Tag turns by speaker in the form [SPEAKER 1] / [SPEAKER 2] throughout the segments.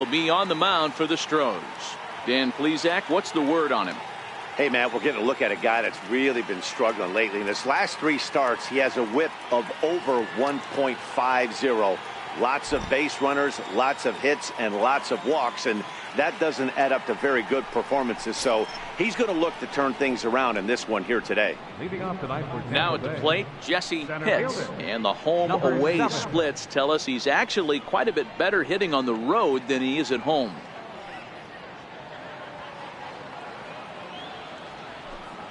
[SPEAKER 1] will be on the mound for the Astros. Dan Plesac, what's the word on him?
[SPEAKER 2] Hey, man, we're getting a look at a guy that's really been struggling lately. In his last 3 starts, he has a whip of over 1.50. Lots of base runners, lots of hits, and lots of walks, and that doesn't add up to very good performances. So he's going to look to turn things around in this one here today.
[SPEAKER 1] Now at the plate, Jesse Pitts, and the home-away splits tell us he's actually quite a bit better hitting on the road than he is at home.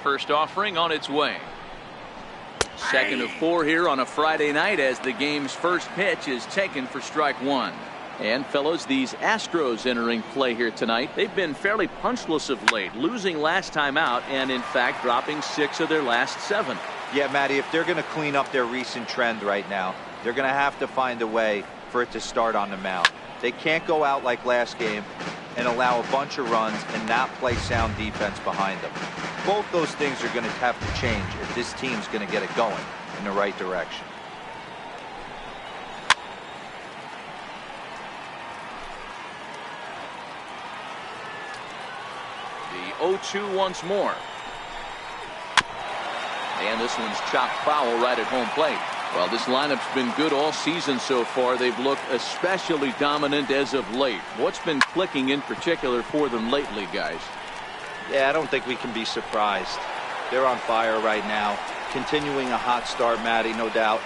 [SPEAKER 1] First offering on its way. Second of 4 here on a Friday night as the game's first pitch is taken for strike 1. And fellows, these Astros entering play here tonight. They've been fairly punchless of late, losing last time out and in fact dropping 6 of their last 7.
[SPEAKER 3] Yeah, Matty, if they're going to clean up their recent trend right now, they're going to have to find a way for it to start on the mound. They can't go out like last game and allow a bunch of runs and not play sound defense behind them. Both those things are going to have to change if this team's going to get it going in the right direction.
[SPEAKER 1] The 0-2 once more. And this one's chopped foul right at home plate. Well, this lineup's been good all season so far. They've looked especially dominant as of late. What's been clicking in particular for them lately, guys?
[SPEAKER 3] Yeah, I don't think we can be surprised. They're on fire right now. Continuing a hot start, Matty, no doubt.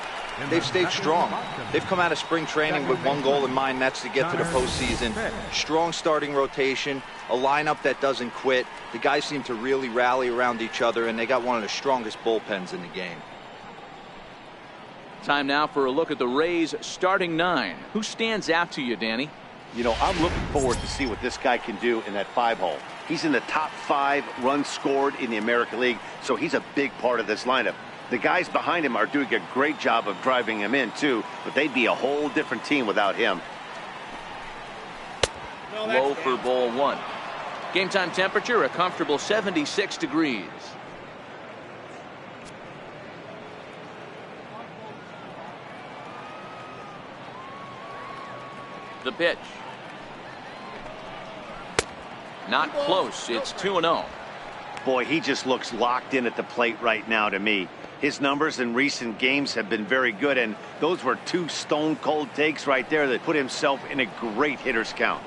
[SPEAKER 3] They've stayed strong. They've come out of spring training with one goal in mind, that's to get to the postseason. Strong starting rotation, a lineup that doesn't quit. The guys seem to really rally around each other, and they got one of the strongest bullpens in the game.
[SPEAKER 1] Time now for a look at the Rays starting 9. Who stands out to you, Danny?
[SPEAKER 2] You know, I'm looking forward to see what this guy can do in that 5-hole. He's in the top 5 runs scored in the American League, so he's a big part of this lineup. The guys behind him are doing a great job of driving him in, too, but they'd be a whole different team without him.
[SPEAKER 1] Low for ball 1. Game time temperature, a comfortable 76 degrees. The pitch. Not close. It's 2-0.
[SPEAKER 2] Boy, he just looks locked in at the plate right now to me. His numbers in recent games have been very good, and those were 2 stone-cold takes right there that put himself in a great hitter's count.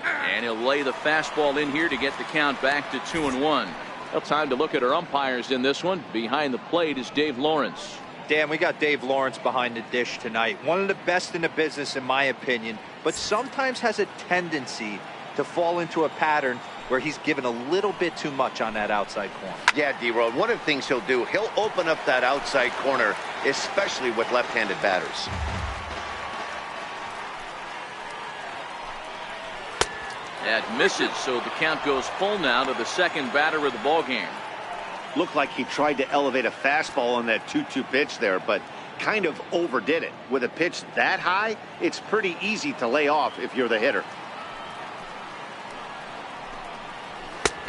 [SPEAKER 1] And he'll lay the fastball in here to get the count back to 2-1. Well, time to look at our umpires in this one. Behind the plate is Dave Lawrence.
[SPEAKER 3] Dan, we got Dave Lawrence behind the dish tonight. One of the best in the business, in my opinion, but sometimes has a tendency to fall into a pattern where he's given a little bit too much on that outside corner.
[SPEAKER 2] Yeah, D-Road, one of the things he'll do, he'll open up that outside corner, especially with left-handed batters.
[SPEAKER 1] That misses, so the count goes full now to the second batter of the ballgame.
[SPEAKER 2] Looked like he tried to elevate a fastball on that 2-2 pitch there, but kind of overdid it. With a pitch that high, it's pretty easy to lay off if you're the hitter.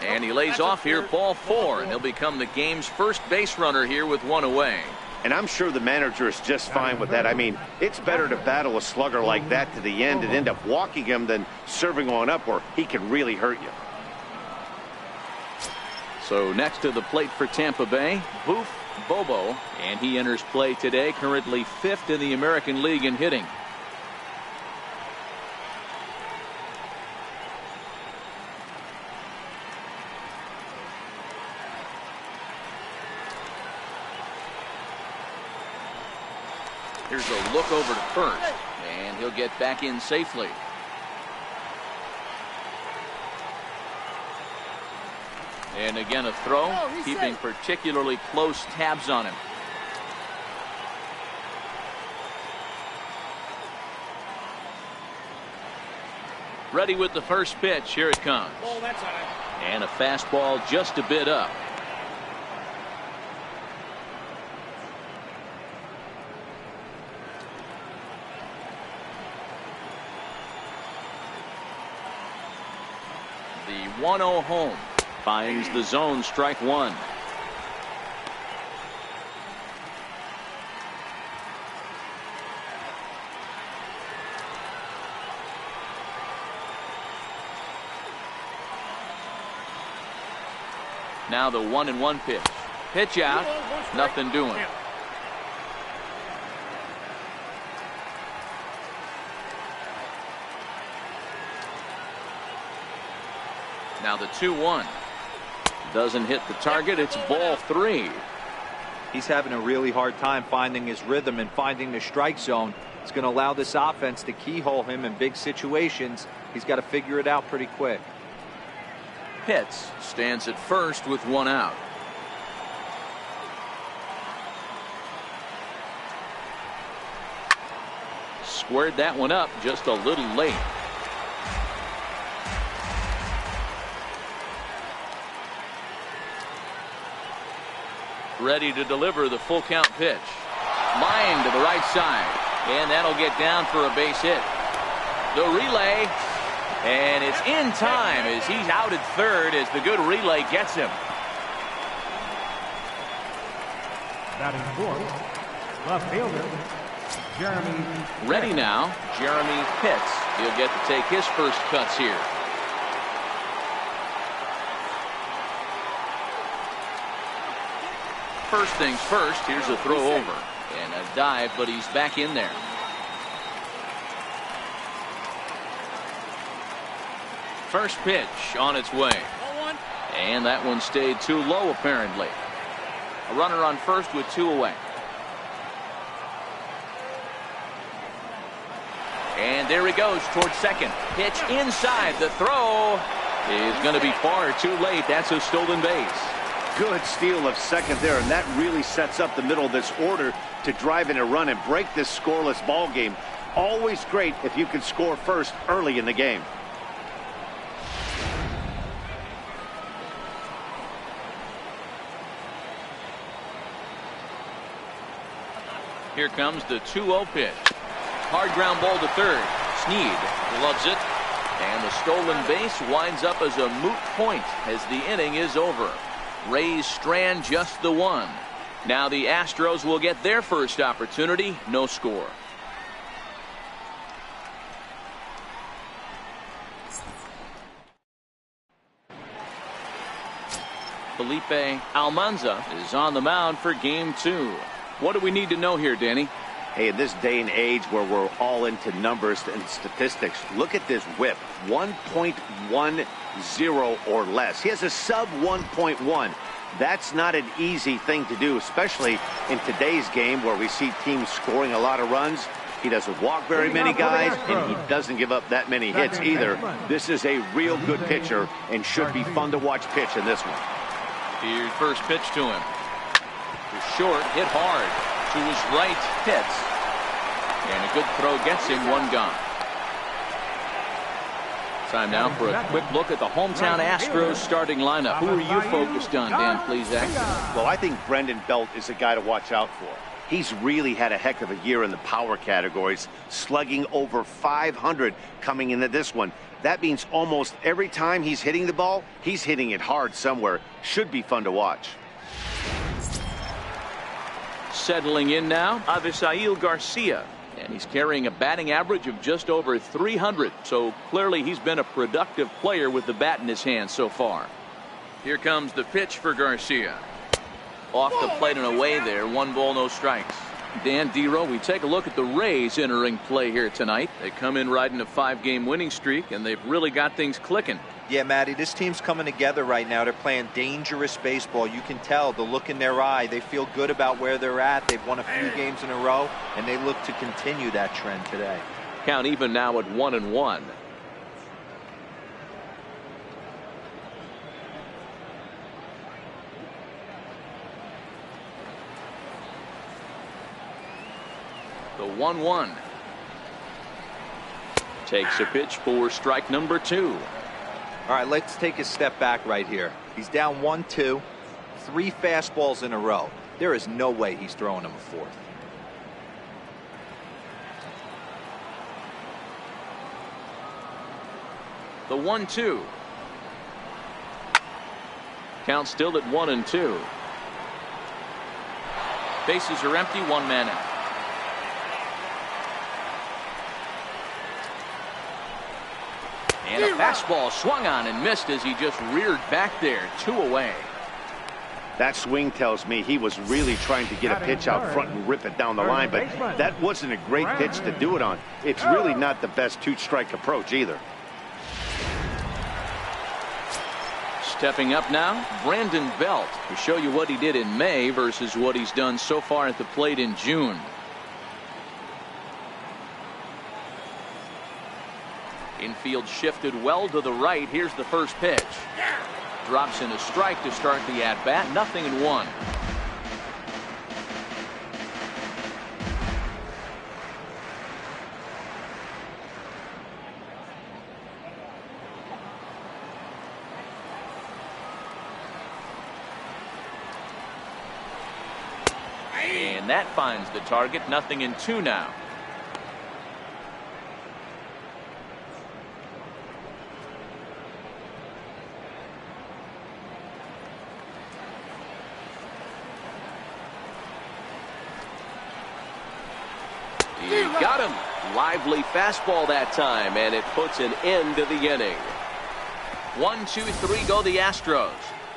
[SPEAKER 1] And he lays off here, ball 4, and he'll become the game's first base runner here with 1 away.
[SPEAKER 2] And I'm sure the manager is just fine with that. I mean, it's better to battle a slugger like that to the end and end up walking him than serving one up where he can really hurt you.
[SPEAKER 1] So next to the plate for Tampa Bay, Boof Bobo, and he enters play today, currently 5th in the American League in hitting. Here's a look over to first, and he'll get back in safely. And again a throw, keeping particularly close tabs on him. Ready with the first pitch. Here it comes. And a fastball just a bit up. The 1-0 home finds the zone, strike 1. Now the 1-1 pitch. Pitch out. Nothing doing. Now the 2-1. Doesn't hit the target. It's ball 3.
[SPEAKER 3] He's having a really hard time finding his rhythm and finding the strike zone. It's going to allow this offense to keyhole him in big situations. He's got to figure it out pretty quick.
[SPEAKER 1] Pitts stands at first with 1 out. Squared that one up just a little late. Ready to deliver the full count pitch. Line to the right side. And that'll get down for a base hit. The relay. And it's in time as he's out at third as the good relay gets him.
[SPEAKER 4] Batting fourth, left fielder, Jeremy.
[SPEAKER 1] Ready now, Jeremy Pitts. He'll get to take his first cuts here. First things first, here's a throw over. And a dive, but he's back in there. First pitch on its way. And that one stayed too low apparently. A runner on first with 2 away. And there he goes towards second. Pitch inside. The throw is going to be far too late. That's a stolen base.
[SPEAKER 2] Good steal of second there, and that really sets up the middle of this order to drive in a run and break this scoreless ball game. Always great if you can score first early in the game.
[SPEAKER 1] Here comes the 2-0 pitch. Hard ground ball to third. Snead loves it. And the stolen base winds up as a moot point as the inning is over. Rays strand just the 1. Now the Astros will get their first opportunity. No score. Felipe Almanza is on the mound for game 2. What do we need to know here, Danny?
[SPEAKER 2] Hey, in this day and age where we're all into numbers and statistics, look at this whip. 1.10 or less. He has a sub 1.1. That's not an easy thing to do, especially in today's game where we see teams scoring a lot of runs. He doesn't walk very many guys, and he doesn't give up that many hits either. This is a real good pitcher and should be fun to watch pitch in this one.
[SPEAKER 1] Here's first pitch to him. To short, hit hard. To his right, hits. And a good throw gets him, 1 gone. Time now for a quick look at the hometown Astros starting lineup. Who are you focused on, Dan Plesac?
[SPEAKER 2] Well, I think Brendan Belt is a guy to watch out for. He's really had a heck of a year in the power categories, slugging over 500 coming into this one. That means almost every time he's hitting the ball, he's hitting it hard somewhere. Should be fun to watch.
[SPEAKER 1] Settling in now, Avisail Garcia. And he's carrying a batting average of just over 300. So clearly he's been a productive player with the bat in his hand so far. Here comes the pitch for Garcia. Off the plate and away there. 1 ball, no strikes. Dan Dero, we take a look at the Rays entering play here tonight. They come in riding a 5-game winning streak, and they've really got things clicking.
[SPEAKER 3] Yeah, Matty, this team's coming together right now. They're playing dangerous baseball. You can tell the look in their eye. They feel good about where they're at. They've won a few games in a row, and they look to continue that trend today.
[SPEAKER 1] Count even now at 1-1. The 1-1. Takes a pitch for strike number 2.
[SPEAKER 3] All right, let's take a step back right here. He's down 1-2, 3 fastballs in a row. There is no way he's throwing him a 4th.
[SPEAKER 1] The 1-2. Count still at 1-2. Bases are empty, 1 man out. And a fastball swung on and missed as he just reared back there. 2 away.
[SPEAKER 2] That swing tells me he was really trying to get a pitch out front and rip it down the line, but that wasn't a great pitch to do it on. It's really not the best two-strike approach either.
[SPEAKER 1] Stepping up now, Brandon Belt, to show you what he did in May versus what he's done so far at the plate in June. Infield shifted well to the right. Here's the first pitch. Drops in a strike to start the at-bat. 0-1. And that finds the target. 0-2 now. He got him. Lively fastball that time, and it puts an end to the inning. 1, 2, 3 go the Astros.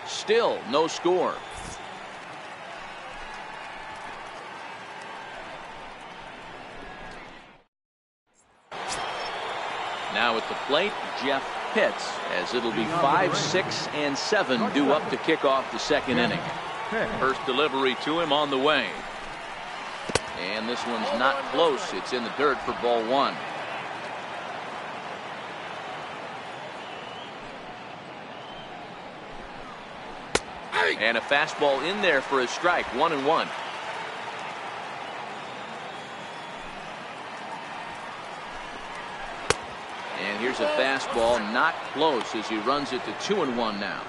[SPEAKER 1] Still no score. Now at the plate, Jeff Pitts, as it'll be 5, 6, and 7 due up to kick off the second inning. First delivery to him on the way. And this one's not close. It's in the dirt for ball 1. And a fastball in there for a strike. 1-1. And here's a fastball, not close, as he runs it to 2-1 now.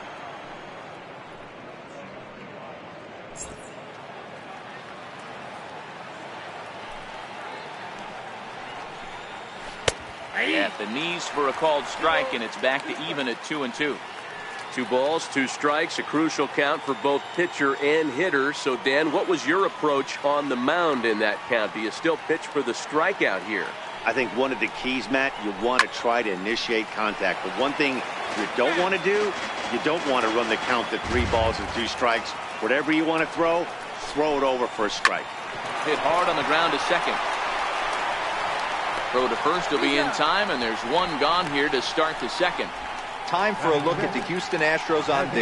[SPEAKER 1] At the knees for a called strike, and it's back to even at 2-2.
[SPEAKER 5] 2 balls, 2 strikes, a crucial count for both pitcher and hitter. So, Dan, what was your approach on the mound in that count? Do you still pitch for the strikeout here?
[SPEAKER 2] I think one of the keys, Matt, you want to try to initiate contact. But one thing you don't want to do, you don't want to run the count to 3 balls and 2 strikes. Whatever you want to throw it over for a strike.
[SPEAKER 1] Hit hard on the ground to second. Throw to first will be in time, and there's one gone here to start the second.
[SPEAKER 3] Time for a look at the Houston Astros on D.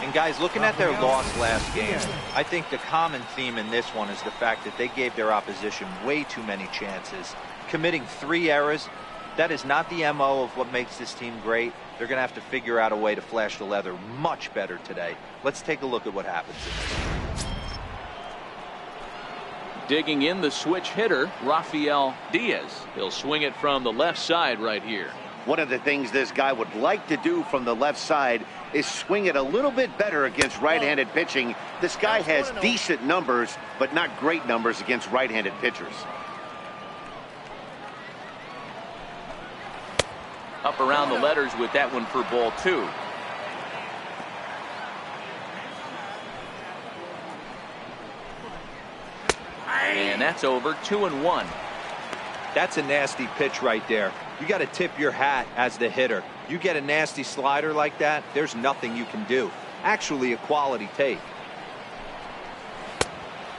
[SPEAKER 3] And guys, looking at their loss last game, I think the common theme in this one is the fact that they gave their opposition way too many chances, committing 3 errors. That is not the MO of what makes this team great. They're going to have to figure out a way to flash the leather much better today. Let's take a look at what happens in this.
[SPEAKER 1] Digging in, the switch hitter, Rafael Diaz. He'll swing it from the left side right here.
[SPEAKER 2] One of the things this guy would like to do from the left side is swing it a little bit better against right-handed pitching. This guy has decent numbers, but not great numbers against right-handed pitchers.
[SPEAKER 1] Up around the letters with that one for ball 2. And that's over. 2-1.
[SPEAKER 3] That's a nasty pitch right there. You got to tip your hat as the hitter. You get a nasty slider like that, there's nothing you can do. Actually, a quality take.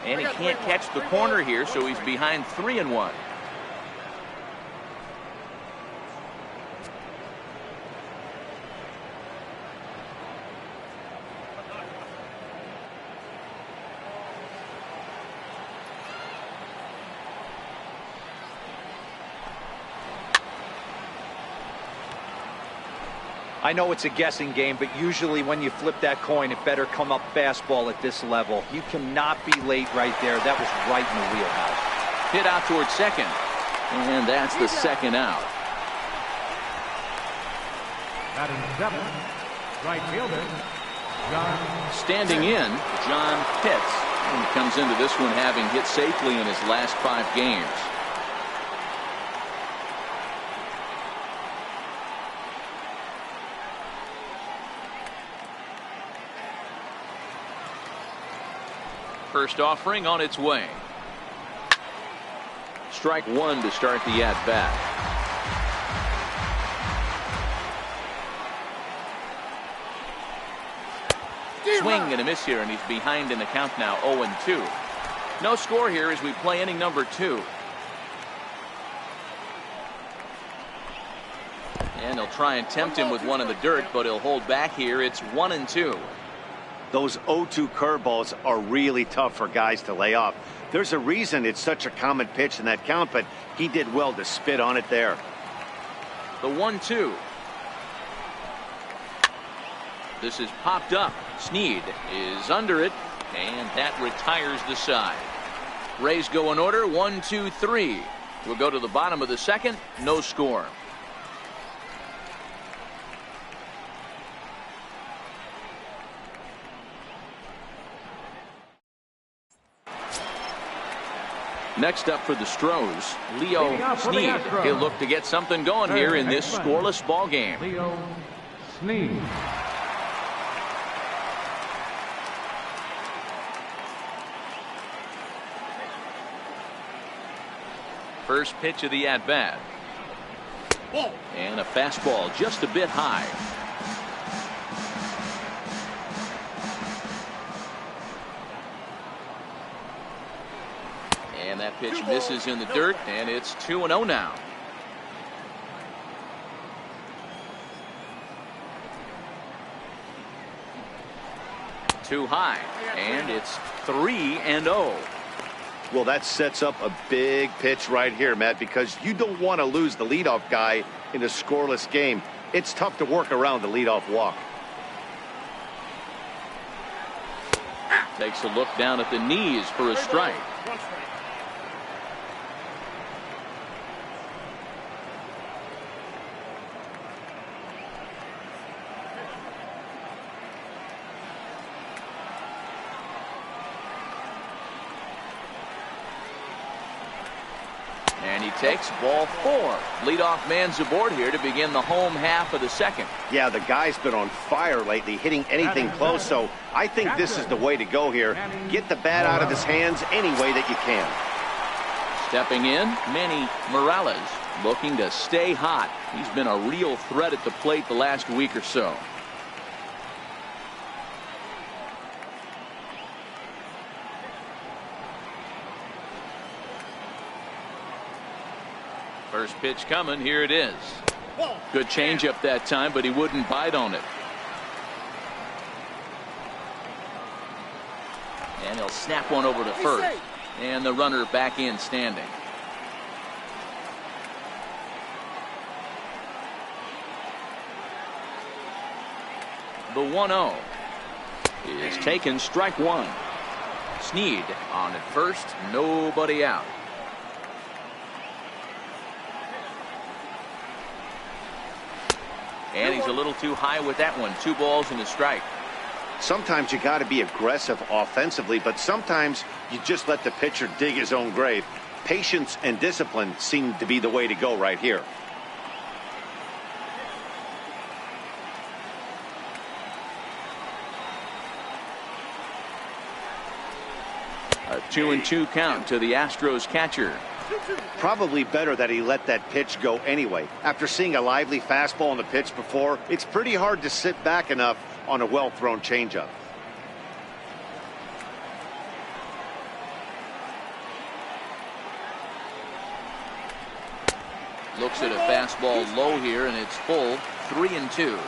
[SPEAKER 1] And he can't catch the corner here, so he's behind 3-1.
[SPEAKER 3] I know it's a guessing game, but usually when you flip that coin, it better come up fastball at this level. You cannot be late right there. That was right in the wheelhouse.
[SPEAKER 1] Hit out towards second. And that's the second out.
[SPEAKER 4] Batting 7, right fielder, John.
[SPEAKER 1] Standing in, John Pitts. And he comes into this one having hit safely in his last 5 games. First offering on its way. Strike 1 to start the at-bat. Swing and a miss here, and he's behind in the count now, 0-2. No score here as we play inning number 2. And they'll try and tempt him with one in the dirt, but he'll hold back here. It's 1-2.
[SPEAKER 2] Those 0-2 curveballs are really tough for guys to lay off. There's a reason it's such a common pitch in that count, but he did well to spit on it there.
[SPEAKER 1] The 1-2. This is popped up. Snead is under it, and that retires the side. Rays go in order, 1, 2, 3. We'll go to the bottom of the second, no score. Next up for the Astros, Leo Snead. He'll look to get something going here in this scoreless ball game.
[SPEAKER 4] Leo Snead.
[SPEAKER 1] First pitch of the at-bat. And a fastball just a bit high. And that pitch misses in the dirt, and it's 2-0 now. Too high, and it's 3-0.
[SPEAKER 2] Well, that sets up a big pitch right here, Matt, because you don't want to lose the leadoff guy in a scoreless game. It's tough to work around the leadoff walk.
[SPEAKER 1] Takes a look down at the knees for a strike. And he takes ball 4. Leadoff man's aboard here to begin the home half of the second.
[SPEAKER 2] Yeah, the guy's been on fire lately, hitting anything close, so I think this is the way to go here. Get the bat out of his hands any way that you can.
[SPEAKER 1] Stepping in, Manny Morales, looking to stay hot. He's been a real threat at the plate the last week or so. First pitch coming. Here it is. Good changeup that time, but he wouldn't bite on it. And he'll snap one over to first. And the runner back in standing. The 1-0 is taken, strike 1. Snead on at first, nobody out. And he's a little too high with that one. 2 balls and a strike.
[SPEAKER 2] Sometimes you got to be aggressive offensively, but sometimes you just let the pitcher dig his own grave. Patience and discipline seem to be the way to go right here.
[SPEAKER 1] A 2-2 count to the Astros catcher.
[SPEAKER 2] Probably better that he let that pitch go anyway. After seeing a lively fastball on the pitch before, it's pretty hard to sit back enough on a well-thrown changeup.
[SPEAKER 1] Looks at a fastball low here, and it's full. 3-2.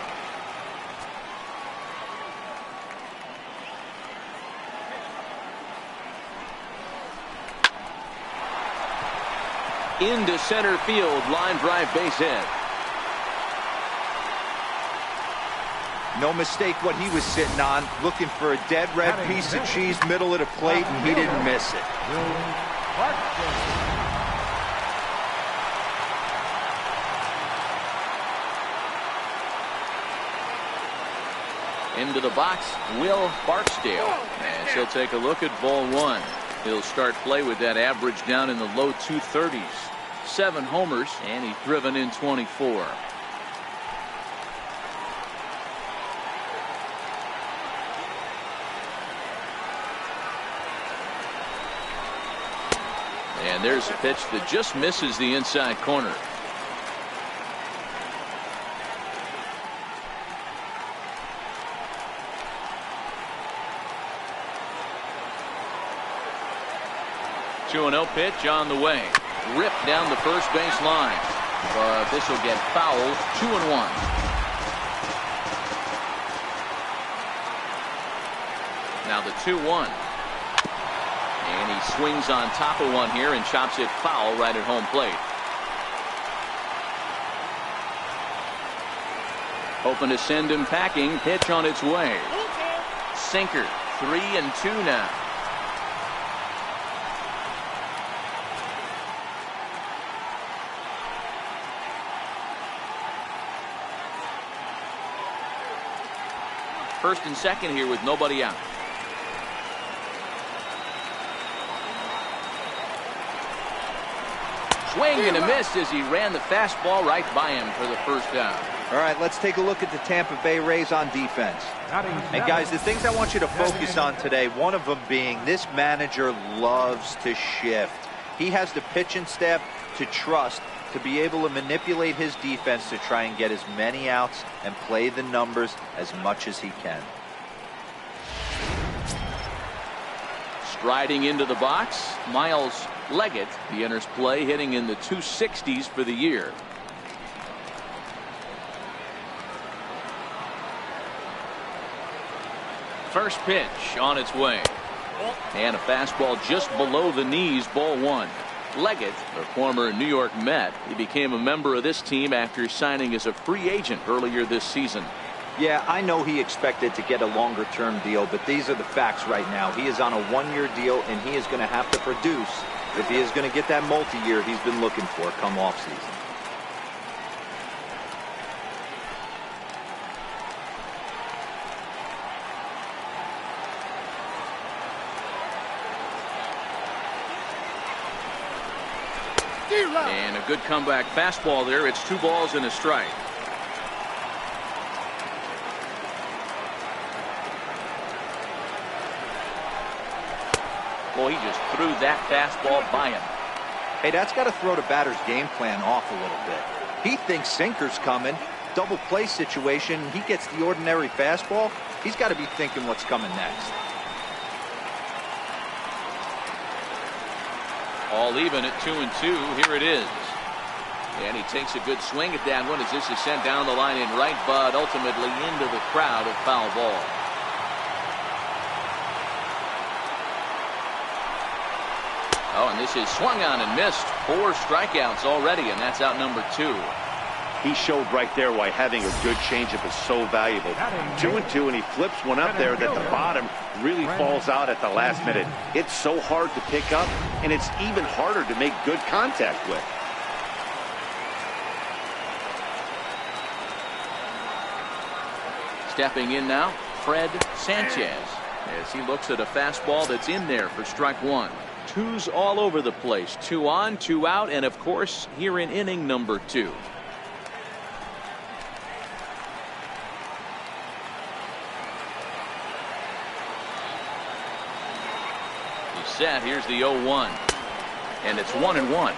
[SPEAKER 1] Into center field, line drive, base hit.
[SPEAKER 3] No mistake what he was sitting on, looking for a dead red piece of cheese middle of the plate, and he didn't miss it.
[SPEAKER 1] Into the box, Will Barksdale. And she'll take a look at ball 1. He'll start play with that average down in the low 230s. 7 homers, and he's driven in 24. And there's a pitch that just misses the inside corner. 2-0 pitch on the way. Ripped down the first base line. But this will get fouled. 2-1. Now the 2-1. And he swings on top of one here and chops it foul right at home plate. Hoping to send him packing. Pitch on its way. Sinker. 3-2 now. First and second here with nobody out. Swing and a miss as he ran the fastball right by him for the first down.
[SPEAKER 3] All right, let's take a look at the Tampa Bay Rays on defense. And guys, the things I want you to focus on today, one of them being this manager loves to shift. He has the pitching staff to trust to be able to manipulate his defense to try and get as many outs and play the numbers as much as he can.
[SPEAKER 1] Striding into the box, Miles Leggett, the enters play, hitting in the 260s for the year. First pitch on its way. And a fastball just below the knees, ball one. Leggett, the former New York Met, he became a member of this team after signing as a free agent earlier this season.
[SPEAKER 3] Yeah, I know he expected to get a longer-term deal, but these are the facts right now. He is on a one-year deal, and he is going to have to produce if he is going to get that multi-year he's been looking for come off-season.
[SPEAKER 1] And a good comeback fastball there. It's 2 balls and a strike. Boy, he just threw that fastball by him.
[SPEAKER 3] Hey, that's got to throw the batter's game plan off a little bit. He thinks sinker's coming. Double play situation. He gets the ordinary fastball. He's got to be thinking what's coming next.
[SPEAKER 1] All even at 2-2. Here it is. And he takes a good swing at that one as this is sent down the line in right, but ultimately into the crowd of foul ball. Oh, and this is swung on and missed. 4 strikeouts already, and that's out number 2.
[SPEAKER 2] He showed right there why having a good changeup is so valuable. 2-2, and he flips one up there that the bottom really falls out at the last minute. It's so hard to pick up, and it's even harder to make good contact with.
[SPEAKER 1] Stepping in now, Fred Sanchez, as he looks at a fastball that's in there for strike 1. 2s all over the place. 2 on, 2 out, and of course here in inning number 2. Set. Here's the 0-1, and it's 1-1.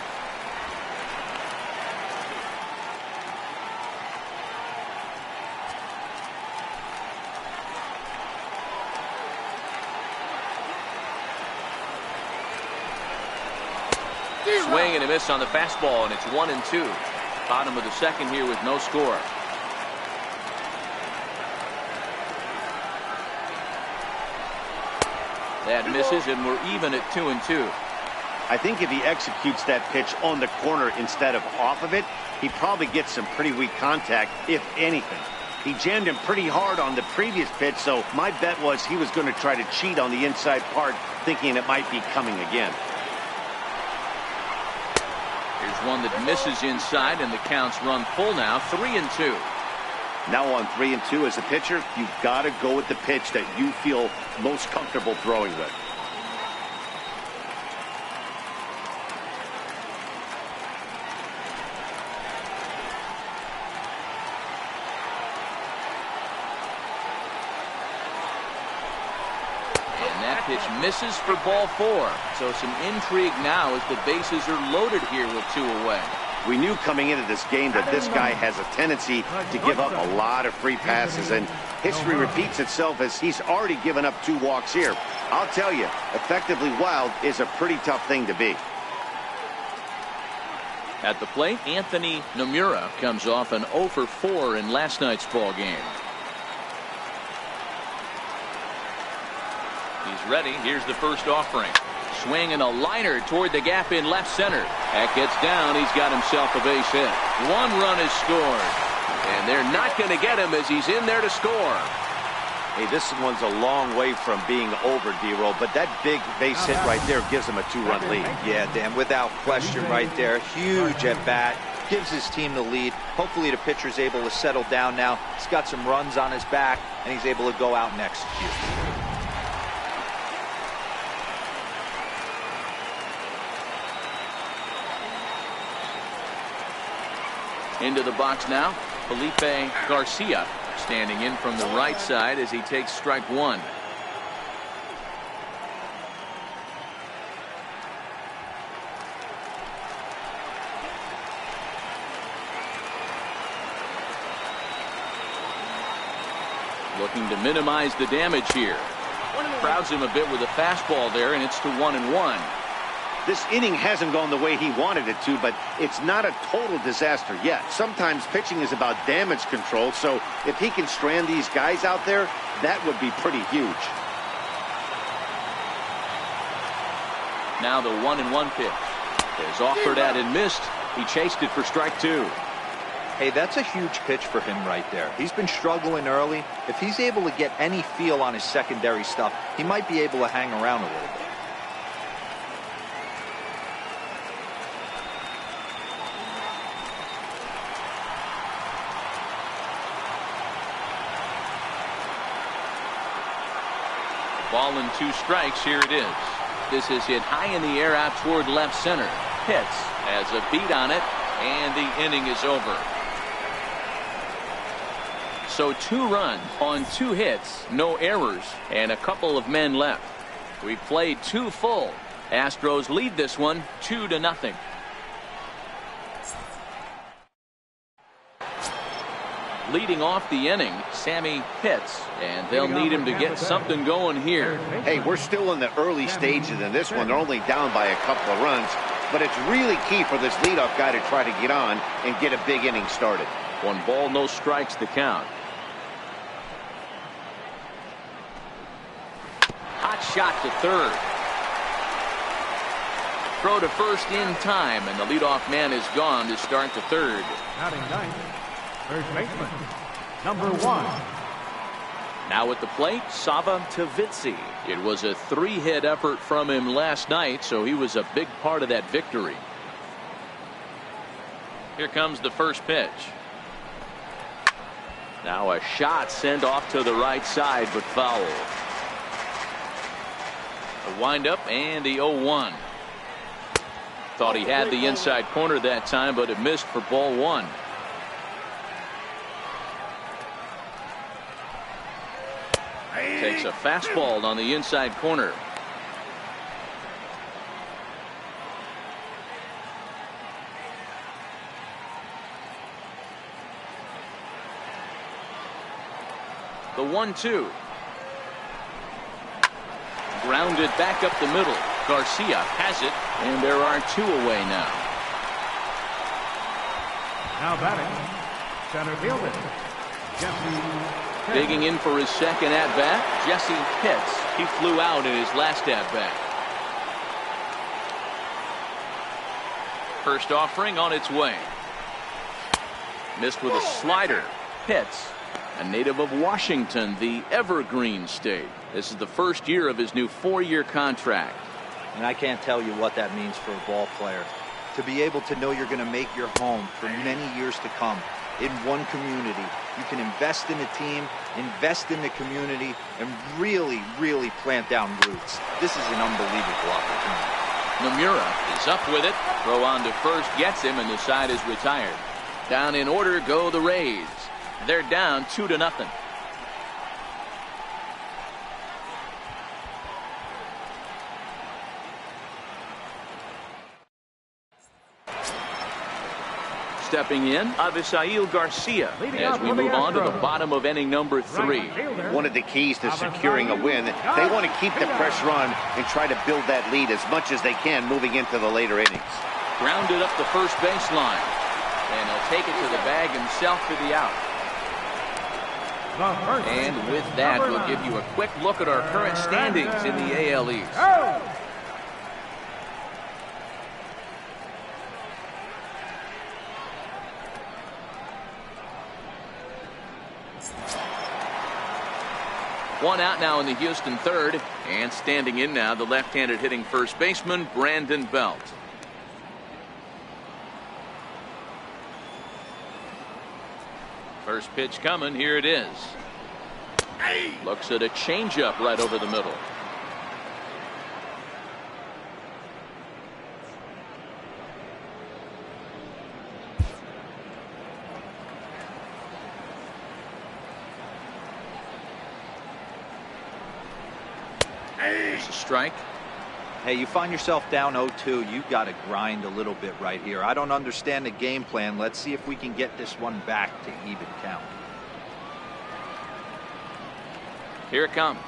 [SPEAKER 1] Swing and a miss on the fastball, and it's 1-2. Bottom of the second here with no score. That misses, and we're even at 2-2.
[SPEAKER 2] I think if he executes that pitch on the corner instead of off of it, he probably gets some pretty weak contact, if anything. He jammed him pretty hard on the previous pitch, so my bet was he was going to try to cheat on the inside part, thinking it might be coming again.
[SPEAKER 1] Here's one that misses inside, and the counts run full now, 3-2.
[SPEAKER 2] Now on 3-2 as a pitcher, you've got to go with the pitch that you feel most comfortable throwing with.
[SPEAKER 1] And that pitch misses for ball 4. So some intrigue now as the bases are loaded here with 2 away.
[SPEAKER 2] We knew coming into this game that this guy has a tendency to give up a lot of free passes, and history repeats itself as he's already given up 2 walks here. I'll tell you, effectively wild is a pretty tough thing to be.
[SPEAKER 1] At the plate, Anthony Nomura comes off an 0 for 4 in last night's ball game. He's ready. Here's the first offering. Swing and a liner toward the gap in left center. That gets down. He's got himself a base hit. 1 run is scored. And they're not going to get him as he's in there to score.
[SPEAKER 2] Hey, this one's a long way from being over, D-Roll, but that big base hit right there gives him a 2-run lead.
[SPEAKER 3] Yeah, Dan, without question right there. Huge at bat. Gives his team the lead. Hopefully the pitcher's able to settle down now. He's got some runs on his back, and he's able to go out and execute.
[SPEAKER 1] Into the box now, Felipe Garcia standing in from the right side as he takes strike 1. Looking to minimize the damage here. Crowds him a bit with a fastball there, and it's to 1-1.
[SPEAKER 2] This inning hasn't gone the way he wanted it to, but it's not a total disaster yet. Sometimes pitching is about damage control, so if he can strand these guys out there, that would be pretty huge.
[SPEAKER 1] Now the 1-1 pitch is offered at and missed. He chased it for strike 2.
[SPEAKER 3] Hey, that's a huge pitch for him right there. He's been struggling early. If he's able to get any feel on his secondary stuff, he might be able to hang around a little bit.
[SPEAKER 1] Ball and 2 strikes. Here it is. This is hit high in the air out toward left center. Hits has a beat on it, and the inning is over. So 2 runs on 2 hits, no errors, and a couple of men left. We played 2 full. Astros lead this one 2-0. Leading off the inning, Sammy Pitts, and they'll need him to get something going here.
[SPEAKER 2] Hey, we're still in the early stages in this one. They're only down by a couple of runs, but it's really key for this leadoff guy to try to get on and get a big inning started.
[SPEAKER 1] 1 ball, no strikes to count. Hot shot to third. Throw to first in time, and the leadoff man is gone to start the third.
[SPEAKER 4] Batting ninth, first baseman, number 1.
[SPEAKER 1] Now at the plate, Sava Tavitsi. It was a 3-hit effort from him last night, so he was a big part of that victory. Here comes the first pitch. Now a shot sent off to the right side, but foul. A windup and the 0-1. Thought he had the inside corner that time, but it missed for ball 1. Takes a fastball on the inside corner. The 1-2. Grounded back up the middle. Garcia has it, and there are 2 away now.
[SPEAKER 4] Now batting, center fielder, Jesse.
[SPEAKER 1] Digging in for his second at-bat, Jesse Pitts. He flew out in his last at-bat. First offering on its way. Missed with a slider. Pitts, a native of Washington, the Evergreen State. This is the first year of his new 4-year contract.
[SPEAKER 3] And I can't tell you what that means for a ball player. To be able to know you're going to make your home for many years to come in one community. You can invest in the team, invest in the community, and really, really plant down roots. This is an unbelievable opportunity.
[SPEAKER 1] Nomura is up with it. Throw on to first gets him, and the side is retired. Down in order go the Rays. They're down 2-0. stepping in, Avisail Garcia, as we move on to the bottom of inning number 3.
[SPEAKER 2] One of the keys to securing a win, they want to keep the pressure on and try to build that lead as much as they can moving into the later innings.
[SPEAKER 1] Grounded up the first baseline, and he'll take it to the bag himself for the out. And with that, we'll give you a quick look at our current standings in the AL East. One out now in the Houston third, and standing in now, the left-handed hitting first baseman, Brandon Belt. First pitch coming, here it is. Looks at a changeup right over the middle. There's a strike.
[SPEAKER 3] Hey, you find yourself down 0-2. You got to grind a little bit right here. I don't understand the game plan. Let's see if we can get this one back to even count.
[SPEAKER 1] Here it comes.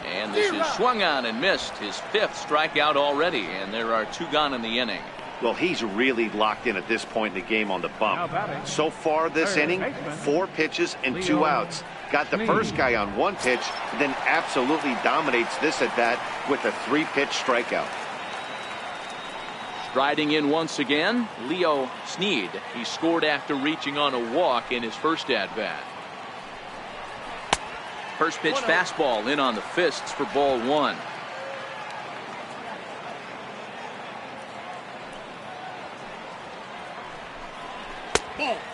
[SPEAKER 1] And this is swung on and missed. His 5th strikeout already, and there are 2 gone in the inning.
[SPEAKER 2] Well, he's really locked in at this point in the game on the bump. So far this inning, 4 pitches and 2 outs. Got the first guy on 1 pitch, then absolutely dominates this at bat with a 3-pitch strikeout.
[SPEAKER 1] Striding in once again, Leo Sneed. He scored after reaching on a walk in his first at-bat. First pitch fastball in on the fists for ball 1.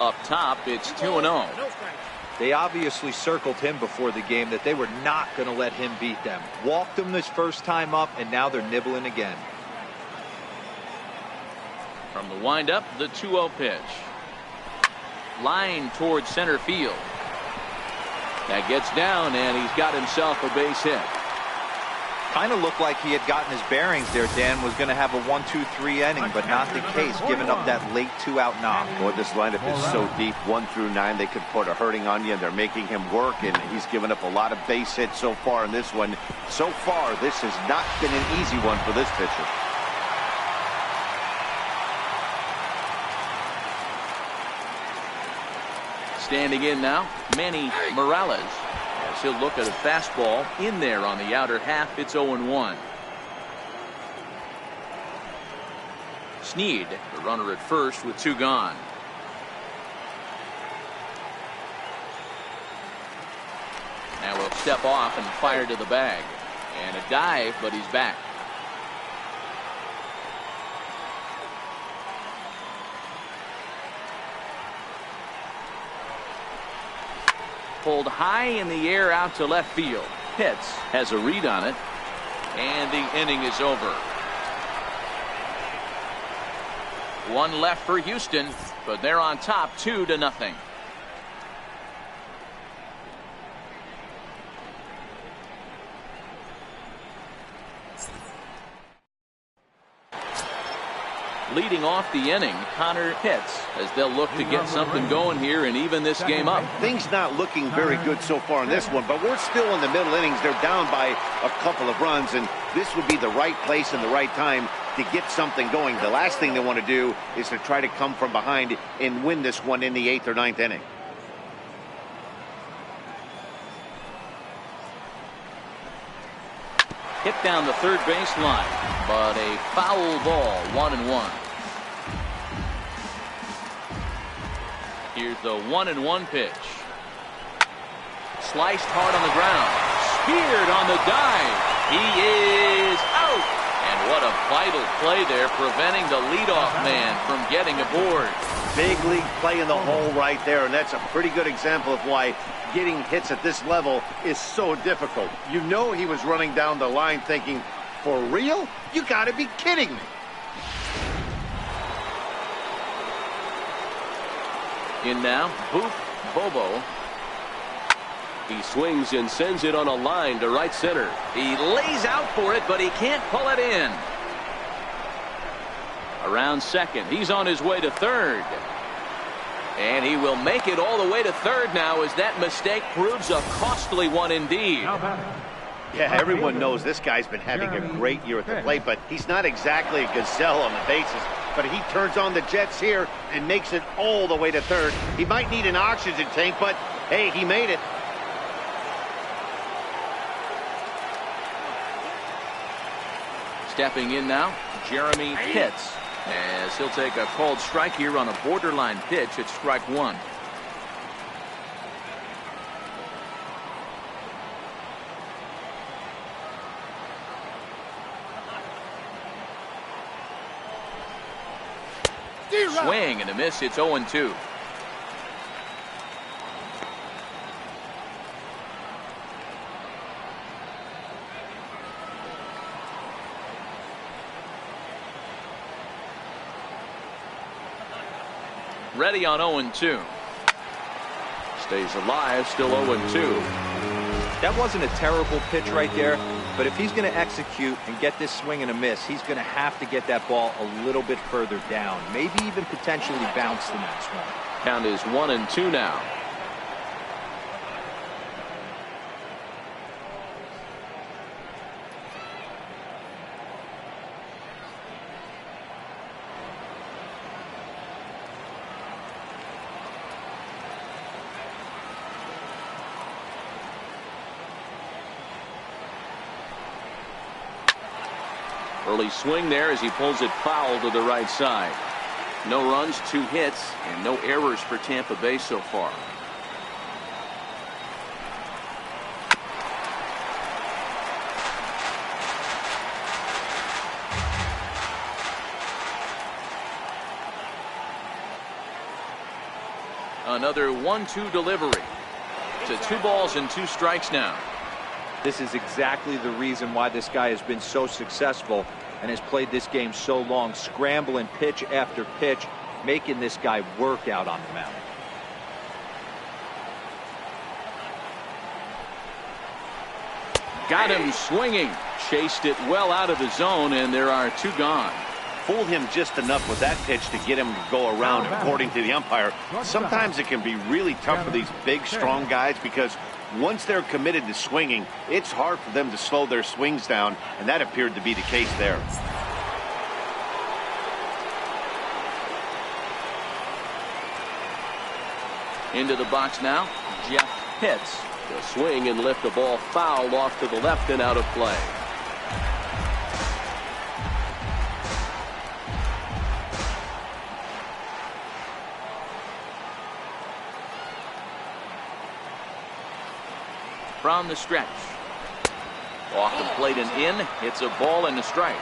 [SPEAKER 1] Up top, it's 2-0.
[SPEAKER 3] They obviously circled him before the game that they were not going to let him beat them. Walked him this first time up, and now they're nibbling again.
[SPEAKER 1] From the windup, the 2-0 pitch. Line towards center field. That gets down, and he's got himself a base hit.
[SPEAKER 3] Kind of looked like he had gotten his bearings there. Dan was going to have a 1-2-3 inning, but not the case, giving up that late 2-out knock.
[SPEAKER 2] Boy, this lineup is so deep, 1 through 9. They could put a hurting on you, and they're making him work, and he's given up a lot of base hits so far in this one. So far, this has not been an easy one for this pitcher.
[SPEAKER 1] Standing in now, Manny Morales. As he'll look at a fastball in there on the outer half. It's 0-1. Sneed, the runner at first with 2 gone. Now we'll step off and fire to the bag. And a dive, but he's back. Pulled high in the air out to left field. Pitts has a read on it, and the inning is over. 1 left for Houston, but they're on top 2-0. Leading off the inning, Connor Pitts, as they'll look to get something going here and even this game up.
[SPEAKER 2] Things not looking very good so far in this one, but we're still in the middle innings. They're down by a couple of runs, and this would be the right place and the right time to get something going. The last thing they want to do is to try to come from behind and win this one in the 8th or 9th inning.
[SPEAKER 1] Hit down the third base line, but a foul ball, 1-1. Here's the 1-1 pitch. Sliced hard on the ground. Speared on the dive. He is out. And what a vital play there, preventing the leadoff man from getting aboard.
[SPEAKER 2] Big league play in the hole right there, and that's a pretty good example of why getting hits at this level is so difficult. You know he was running down the line thinking, for real? You gotta be kidding me.
[SPEAKER 1] In now, Booth Bobo.
[SPEAKER 5] He swings and sends it on a line to right center.
[SPEAKER 1] He lays out for it, but he can't pull it in. A Around second. He's on his way to third. And he will make it all the way to third now as that mistake proves a costly one indeed.
[SPEAKER 2] Yeah, everyone knows this guy's been having a great year at the plate, but he's not exactly a gazelle on the bases. But he turns on the jets here and makes it all the way to third. He might need an oxygen tank, but hey, he made it.
[SPEAKER 1] Stepping in now, Jeremy Pitts, as he'll take a called strike here on a borderline pitch at strike one. Swing and a miss. It's 0-2. Ready on 0-2. Stays alive, still 0-2.
[SPEAKER 3] That wasn't a terrible pitch right there, but if he's going to execute and get this swing and a miss, he's going to have to get that ball a little bit further down, maybe even potentially bounce the next one.
[SPEAKER 1] Count is 1-2 now. Early swing there as he pulls it foul to the right side. No runs, 2 hits, and no errors for Tampa Bay so far. Another 1-2 delivery. To 2 balls and 2 strikes now.
[SPEAKER 3] This is exactly the reason why this guy has been so successful and has played this game so long, scrambling pitch after pitch, making this guy work out on the mound.
[SPEAKER 1] Got him swinging. Chased it well out of the zone, and there are 2 gone.
[SPEAKER 2] Fooled him just enough with that pitch to get him to go around, according to the umpire. Sometimes it can be really tough for these big, strong guys because once they're committed to swinging, it's hard for them to slow their swings down, and that appeared to be the case there.
[SPEAKER 1] Into the box now, Jeff Pitts. The swing and lift the ball foul off to the left and out of play. From the stretch. Off the plate and in. It's a ball and a strike.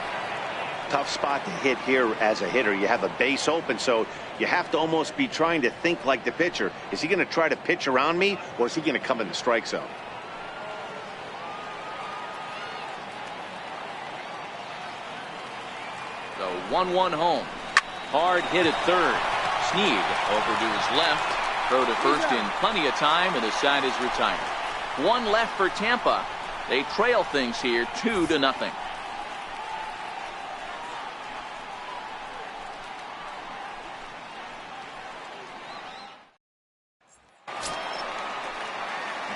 [SPEAKER 2] Tough spot to hit here as a hitter. You have a base open, so you have to almost be trying to think like the pitcher. Is he going to try to pitch around me, or is he going to come in the strike zone?
[SPEAKER 1] The 1-1 home. Hard hit at third. Sneed over to his left. Throw to first in plenty of time, and the side is retired. 1 left for Tampa. They trail things here 2-0.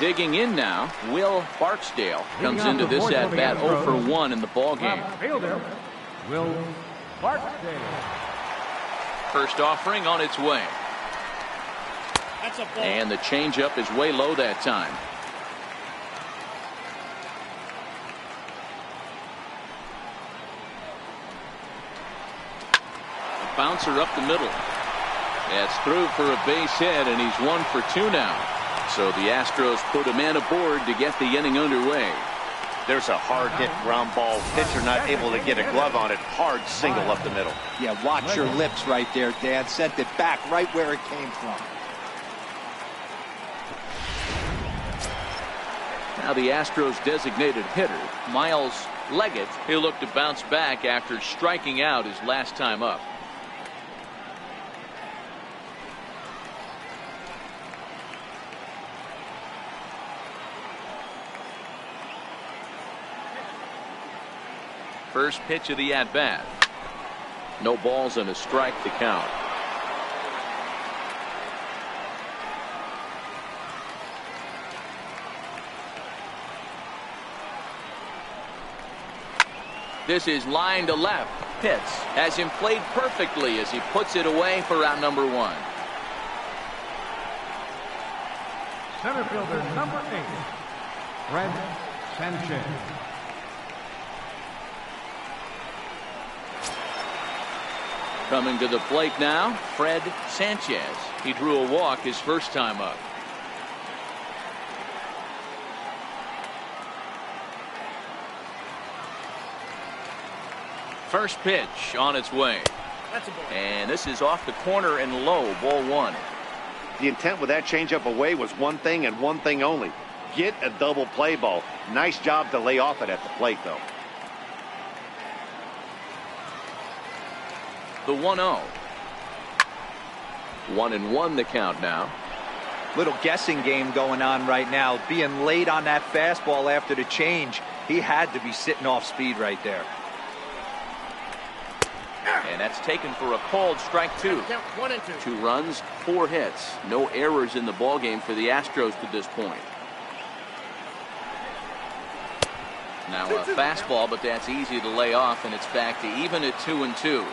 [SPEAKER 1] Digging in now, Will Barksdale comes into this at bat 0 for 1 in the ball game.
[SPEAKER 4] Will Barksdale.
[SPEAKER 1] First offering on its way. And the changeup is way low that time. Bouncer up the middle. That's through for a base hit, and he's 1 for 2 now. So the Astros put a man aboard to get the inning underway.
[SPEAKER 2] There's a hard hit ground ball. Pitcher not able to get a glove on it. Hard single up the middle.
[SPEAKER 3] Yeah, watch your lips right there, Dan. Sent it back right where it came from.
[SPEAKER 1] Now the Astros designated hitter, Miles Leggett, he'll look to bounce back after striking out his last time up. First pitch of the at-bat. No balls and a strike to count. This is line to left. Pitts has him played perfectly as he puts it away for out number 1.
[SPEAKER 4] Center fielder number 8, Fred Sanchez.
[SPEAKER 1] Coming to the plate now, Fred Sanchez. He drew a walk his first time up. First pitch on its way. And this is off the corner and low, ball 1.
[SPEAKER 2] The intent with that changeup away was one thing and one thing only. Get a double play ball. Nice job to lay off it at the plate, though.
[SPEAKER 1] The 1-0. 1-1 the count now.
[SPEAKER 3] Little guessing game going on right now. Being late on that fastball after the change. He had to be sitting off speed right there.
[SPEAKER 1] And that's taken for a called strike 2.
[SPEAKER 6] 1 and 2.
[SPEAKER 1] 2 runs, 4 hits. No errors in the ballgame for the Astros to this point. Now a fastball, but that's easy to lay off, and it's back to even at 2-2.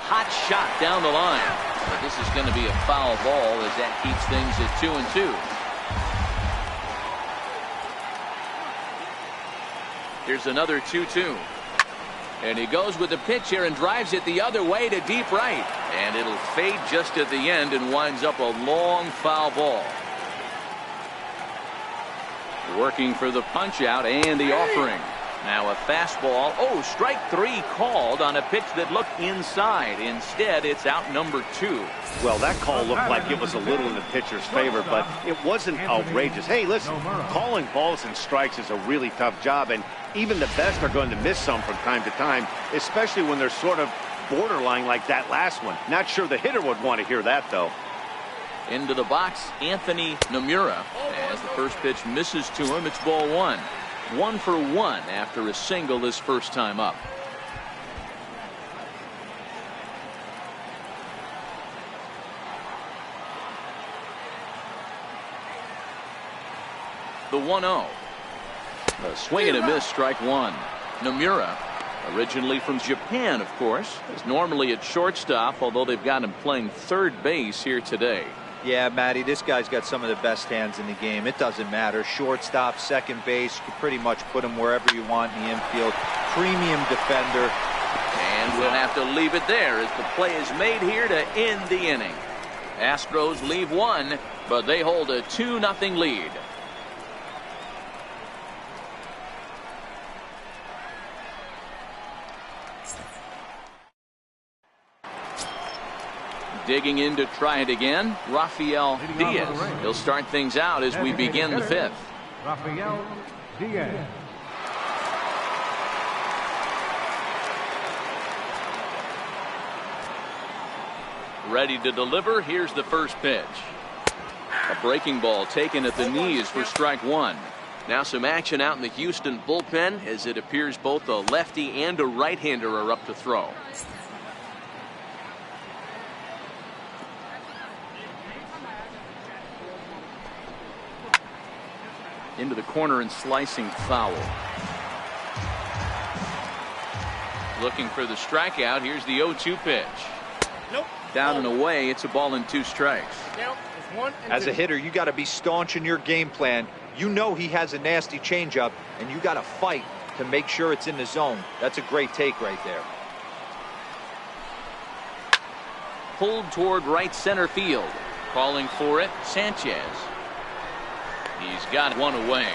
[SPEAKER 1] Hot shot down the line. But this is going to be a foul ball as that keeps things at 2-2. Here's another 2-2. And he goes with the pitch here and drives it the other way to deep right. And it'll fade just at the end and winds up a long foul ball. Working for the punch out and the offering. Now a fastball. Oh, strike 3 called on a pitch that looked inside. Instead, it's out number 2.
[SPEAKER 2] Well, that call looked like it was a little in the pitcher's favor, but it wasn't outrageous. Hey, listen, calling balls and strikes is a really tough job, and even the best are going to miss some from time to time, especially when they're sort of borderline like that last one. Not sure the hitter would want to hear that, though.
[SPEAKER 1] Into the box, Anthony Nomura. As the first pitch misses to him, it's ball 1. 1 for 1 after a single his first time up. The 1-0. A swing and a miss, strike 1. Nomura, originally from Japan, of course, is normally at shortstop, although they've got him playing third base here today.
[SPEAKER 3] Yeah, Matty, this guy's got some of the best hands in the game. It doesn't matter. Shortstop, second base, you can pretty much put him wherever you want in the infield. Premium defender.
[SPEAKER 1] And we'll have to leave it there as the play is made here to end the inning. Astros leave 1, but they hold a 2-0 lead. Digging in to try it again, Rafael Diaz. He'll start things out as we begin the 5th.
[SPEAKER 4] Rafael Diaz.
[SPEAKER 1] Ready to deliver. Here's the first pitch. A breaking ball taken at the knees for strike 1. Now some action out in the Houston bullpen as it appears both a lefty and a right-hander are up to throw. Into the corner and slicing foul. Looking for the strikeout. Here's the 0-2 pitch.
[SPEAKER 6] Nope.
[SPEAKER 1] Down and away. It's a ball and 2 strikes.
[SPEAKER 6] Now it's 1 and 2.
[SPEAKER 3] As a hitter, you got to be staunch in your game plan. You know he has a nasty changeup, and you got to fight to make sure it's in the zone. That's a great take right there.
[SPEAKER 1] Pulled toward right center field. Calling for it, Sanchez. He's got one away.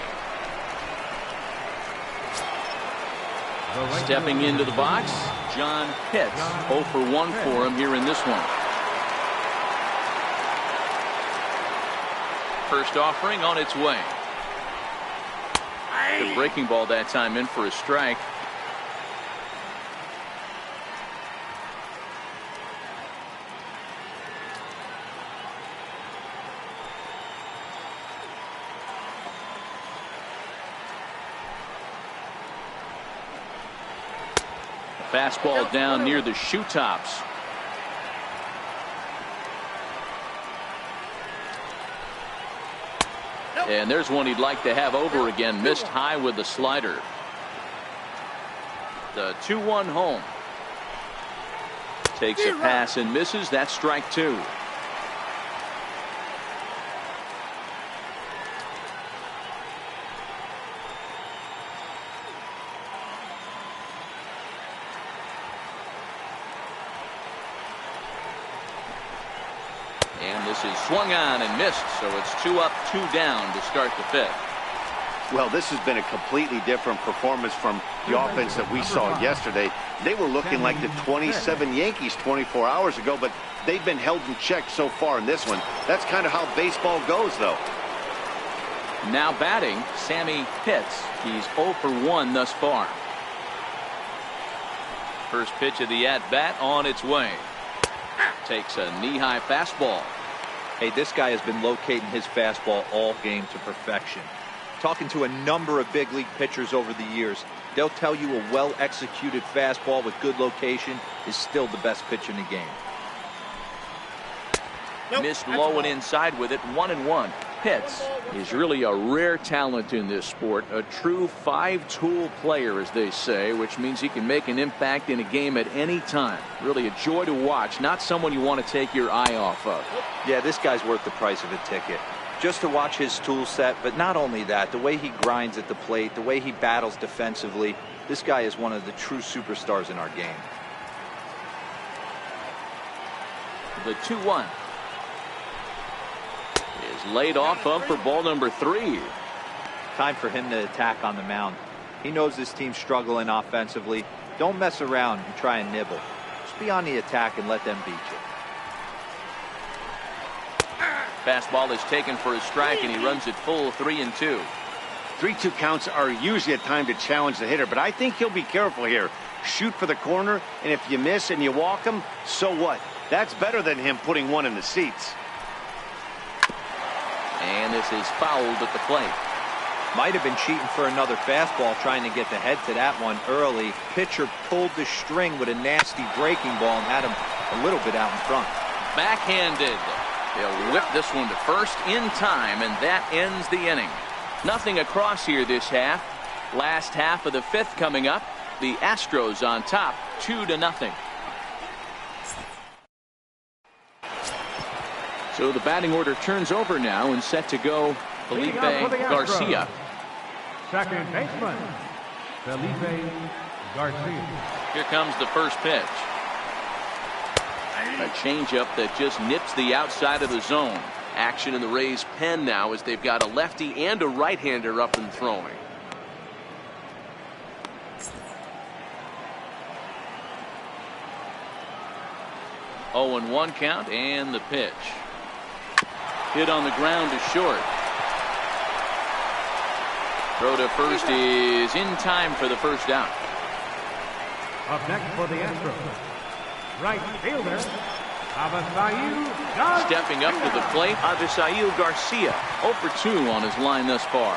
[SPEAKER 1] Stepping into the box, John Pitts. 0 for 1 for him here in this one. First offering on its way. The breaking ball that time in for a strike. Fastball down near the shoe tops. And there's one he'd like to have over again. Missed high with the slider. The 2-1 home. Takes a pass and misses. That's strike two. And this is swung on and missed, so it's 2 up, 2 down to start the fifth.
[SPEAKER 2] Well, this has been a completely different performance from the offense that we saw yesterday. They were looking like the 27 Yankees 24 hours ago, but they've been held in check so far in this one. That's kind of how baseball goes, though.
[SPEAKER 1] Now batting, Sammy Pitts. He's 0 for 1 thus far. First pitch of the at-bat on its way. Takes a knee-high fastball.
[SPEAKER 3] Hey, this guy has been locating his fastball all game to perfection. Talking to a number of big league pitchers over the years, they'll tell you a well-executed fastball with good location is still the best pitch in the game.
[SPEAKER 1] Missed low and inside with it. 1-1. Pitts is really a rare talent in this sport. A true 5-tool player, as they say, which means he can make an impact in a game at any time. Really a joy to watch. Not someone you want to take your eye off of.
[SPEAKER 3] Yeah, this guy's worth the price of a ticket. Just to watch his tool set, but not only that, the way he grinds at the plate, the way he battles defensively, this guy is one of the true superstars in our game.
[SPEAKER 1] The 2-1 is laid off of for ball number 3.
[SPEAKER 3] Time for him to attack on the mound. He knows this team's struggling offensively. Don't mess around and try and nibble. Just be on the attack and let them beat you.
[SPEAKER 1] Fastball is taken for a strike, and he runs it full 3-2.
[SPEAKER 2] 3-2 counts are usually a time to challenge the hitter, but I think he'll be careful here. Shoot for the corner, and if you miss and you walk him, so what? That's better than him putting one in the seats.
[SPEAKER 1] And this is fouled at the plate.
[SPEAKER 3] Might have been cheating for another fastball, trying to get the head to that one early. Pitcher pulled the string with a nasty breaking ball and had him a little bit out in front.
[SPEAKER 1] Backhanded. They'll whip this one to first in time, and that ends the inning. Nothing across here this half. Last half of the fifth coming up. The Astros on top, 2-0. So the batting order turns over now, and set to go Felipe Garcia.
[SPEAKER 4] Second baseman, Felipe Garcia.
[SPEAKER 1] Here comes the first pitch. A changeup that just nips the outside of the zone. Action in the Rays' pen now as they've got a lefty and a right-hander up and throwing. Oh, and 1 count, and the pitch. Hit on the ground to short. Throw to first is in time for the first out.
[SPEAKER 4] Up next for the Astros, right fielder, Avisail Garcia.
[SPEAKER 1] Stepping up to the plate, Avisail Garcia. 0 for 2 on his line thus far.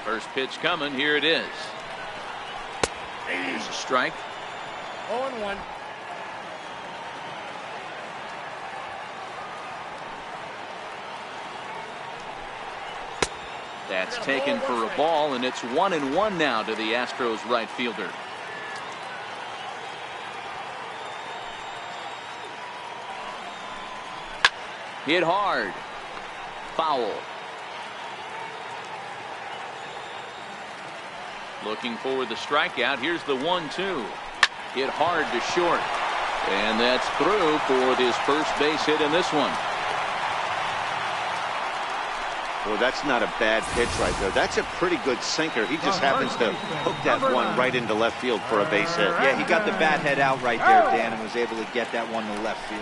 [SPEAKER 1] First pitch coming. Here it is. Here's a strike.
[SPEAKER 6] 0-1.
[SPEAKER 1] That's taken for a ball, and it's 1-1 now to the Astros right fielder. Hit hard. Foul. Looking for the strikeout. Here's the 1-2. Hit hard to short. And that's through for his first base hit in this one.
[SPEAKER 2] Well, that's not a bad pitch right there. That's a pretty good sinker. He just happens to hook that one right into left field for a base hit.
[SPEAKER 3] Yeah, he got the bat head out right there, Dan, and was able to get that one to left field.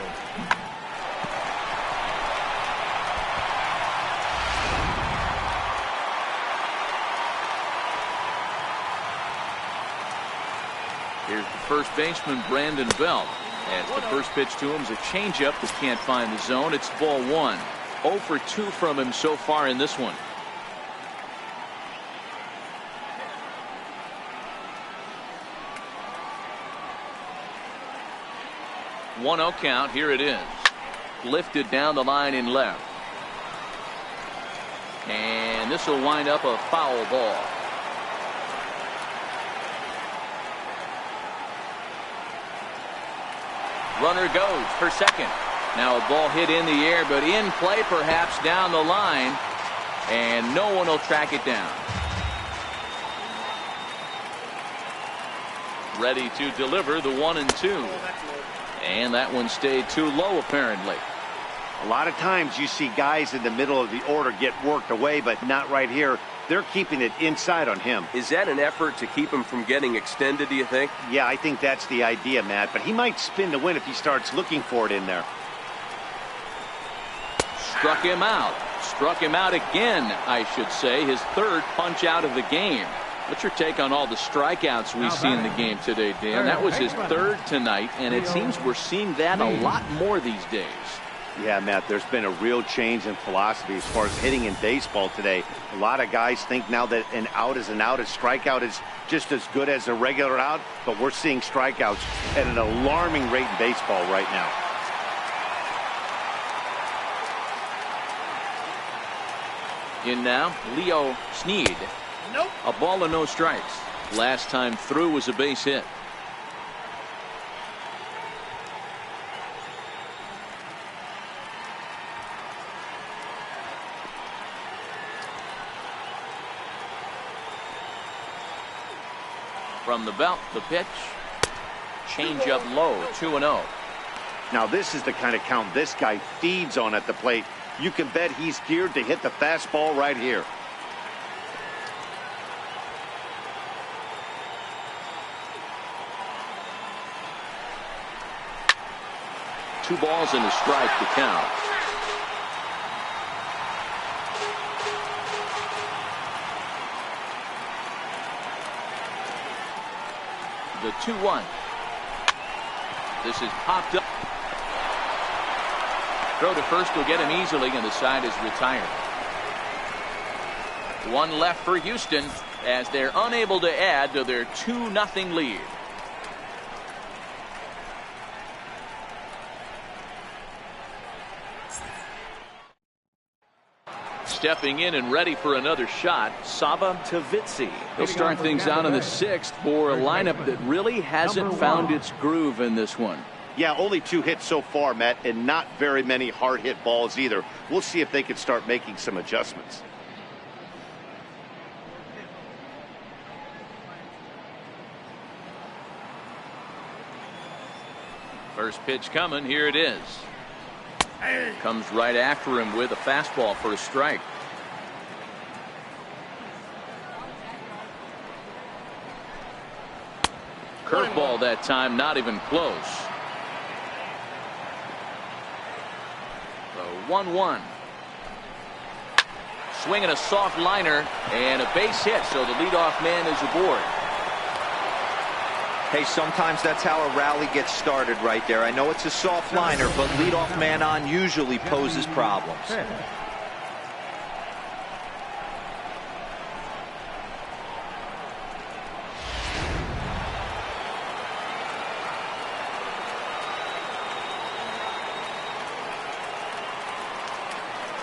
[SPEAKER 1] Here's the first baseman, Brandon Belt. As the first pitch to him is a changeup that can't find the zone. It's ball 1. 0 for 2 from him so far in this one. 1-0 count. Here it is. Lifted down the line in left. And this will wind up a foul ball. Runner goes for second. Now a ball hit in the air, but in play perhaps down the line. And no one will track it down. Ready to deliver the 1-2. And that one stayed too low apparently.
[SPEAKER 2] A lot of times you see guys in the middle of the order get worked away, but not right here. They're keeping it inside on him.
[SPEAKER 5] Is that an effort to keep him from getting extended, do you think?
[SPEAKER 2] Yeah, I think that's the idea, Matt. But he might spin to win if he starts looking for it in there.
[SPEAKER 1] Struck him out. Struck him out again, I should say. His third punch out of the game. What's your take on all the strikeouts we see in the game today, Dan? That was his third tonight, and it seems we're seeing that a lot more these days.
[SPEAKER 2] Yeah, Matt, there's been a real change in philosophy as far as hitting in baseball today. A lot of guys think now that an out is an out. A strikeout is just as good as a regular out, but we're seeing strikeouts at an alarming rate in baseball right now.
[SPEAKER 1] In now, Leo Sneed.
[SPEAKER 6] Nope.
[SPEAKER 1] A ball and no strikes. Last time through was a base hit. From the belt, the pitch. Change up low, 2-0.
[SPEAKER 2] Now this is the kind of count this guy feeds on at the plate. You can bet he's geared to hit the fastball right here.
[SPEAKER 1] Two balls and a strike to count. The 2-1. This is popped up. Throw to first will get him easily, and the side is retired. One left for Houston as they're unable to add to their 2-0 lead. Stepping in and ready for another shot, Sava Tavitsi. He'll start things out in the 6th for a lineup that really hasn't found its groove in this one.
[SPEAKER 2] Yeah, only 2 hits so far, Matt, and not very many hard hit balls either. We'll see if they can start making some adjustments.
[SPEAKER 1] First pitch coming. Here it is. Comes right after him with a fastball for a strike. Curveball that time, not even close. The 1-1. Swinging a soft liner and a base hit, so the leadoff man is aboard.
[SPEAKER 3] Hey, sometimes that's how a rally gets started right there. I know it's a soft liner, but leadoff man on usually poses problems.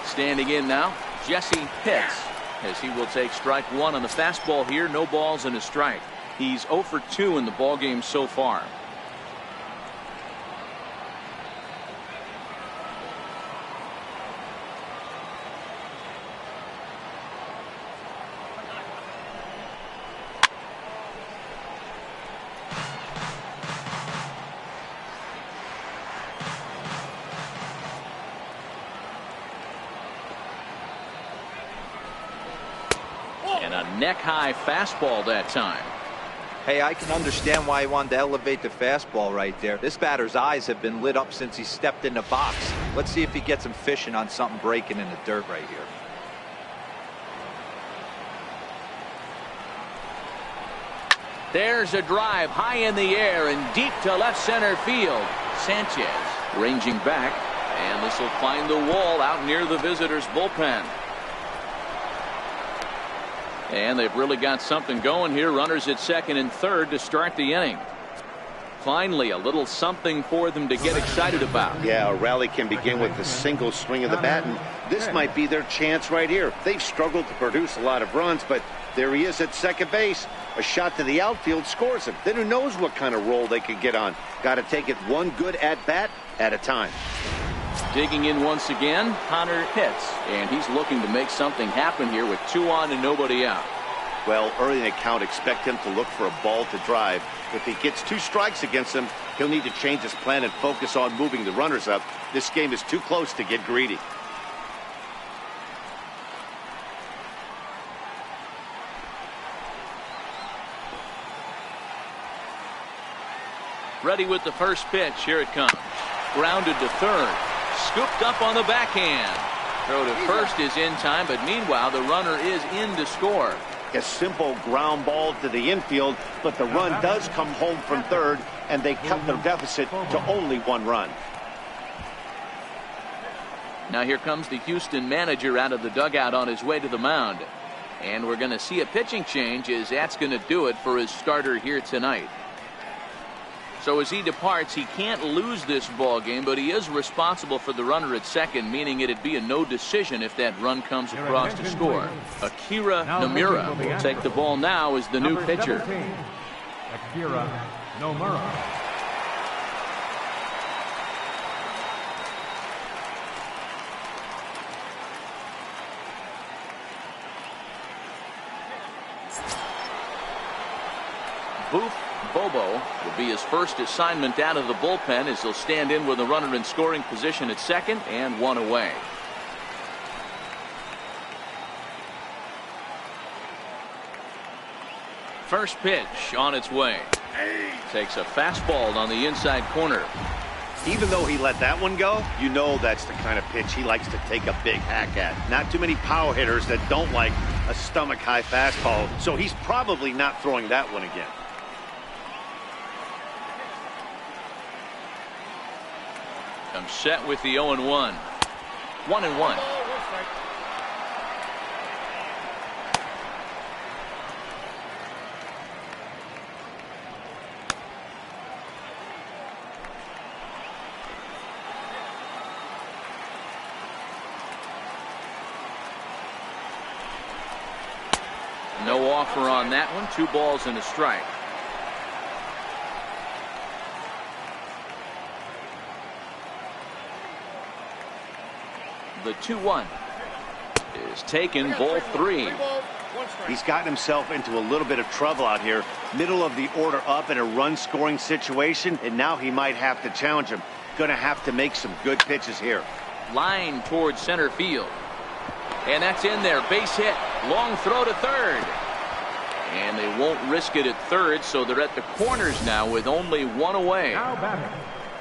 [SPEAKER 1] Standing in now, Jesse Pitts, as he will take strike one on the fastball here. No balls and a strike. He's 0 for 2 in the ballgame so far. And a neck-high fastball that time.
[SPEAKER 3] Hey, I can understand why he wanted to elevate the fastball right there. This batter's eyes have been lit up since he stepped in the box. Let's see if he gets him fishing on something breaking in the dirt right here.
[SPEAKER 1] There's a drive high in the air and deep to left center field. Sanchez ranging back, and this will find the wall out near the visitors' bullpen. And they've really got something going here. Runners at second and third to start the inning. Finally, a little something for them to get excited about.
[SPEAKER 2] Yeah, a rally can begin with a single swing of the bat, and this might be their chance right here. They've struggled to produce a lot of runs, but there he is at second base. A shot to the outfield scores him. Then who knows what kind of roll they could get on. Got to take it one good at-bat at a time.
[SPEAKER 1] Digging in once again, Hunter hits, and he's looking to make something happen here with 2 on and nobody out.
[SPEAKER 2] Well, early in the count, expect him to look for a ball to drive. If he gets 2 strikes against him, he'll need to change his plan and focus on moving the runners up. This game is too close to get greedy.
[SPEAKER 1] Ready with the first pitch. Here it comes. Grounded to third. Scooped up on the backhand. Throw to first is in time, but meanwhile the runner is in to score.
[SPEAKER 2] A simple ground ball to the infield, but the run does come home from third, and they cut their deficit to only 1 run.
[SPEAKER 1] Now here comes the Houston manager out of the dugout on his way to the mound. And we're going to see a pitching change, as that's going to do it for his starter here tonight. So as he departs, he can't lose this ball game, but he is responsible for the runner at second, meaning it'd be a no decision if that run comes across to score. Akira Nomura will take the ball now as the new pitcher.
[SPEAKER 4] Akira Nomura.
[SPEAKER 1] Booth Bobo will be his first assignment out of the bullpen, as he'll stand in with a runner in scoring position at second and 1 away. First pitch on its way. Takes a fastball on the inside corner.
[SPEAKER 2] Even though he let that one go, you know that's the kind of pitch he likes to take a big hack at. Not too many power hitters that don't like a stomach-high fastball, so he's probably not throwing that one again.
[SPEAKER 1] I'm set with the 0-1. 1-1. No offer on that one. 2 balls and a strike. The 2-1 is taken, ball 3.
[SPEAKER 2] He's gotten himself into a little bit of trouble out here. Middle of the order up in a run-scoring situation, and now he might have to challenge him. Going to have to make some good pitches here.
[SPEAKER 1] Line towards center field. And that's in there. Base hit. Long throw to third. And they won't risk it at third, so they're at the corners now with only 1 away.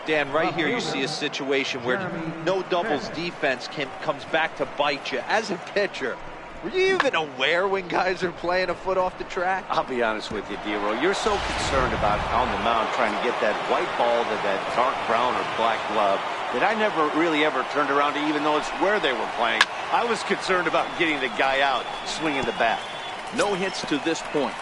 [SPEAKER 3] Dan, right here you see a situation where no doubles defense comes back to bite you. As a pitcher, were you even aware when guys are playing a foot off the track?
[SPEAKER 2] I'll be honest with you, D-Roy. You're so concerned about on the mound trying to get that white ball to that dark brown or black glove that I never really ever turned around to even notice where they were playing. I was concerned about getting the guy out swinging the bat.
[SPEAKER 1] No hits to this point.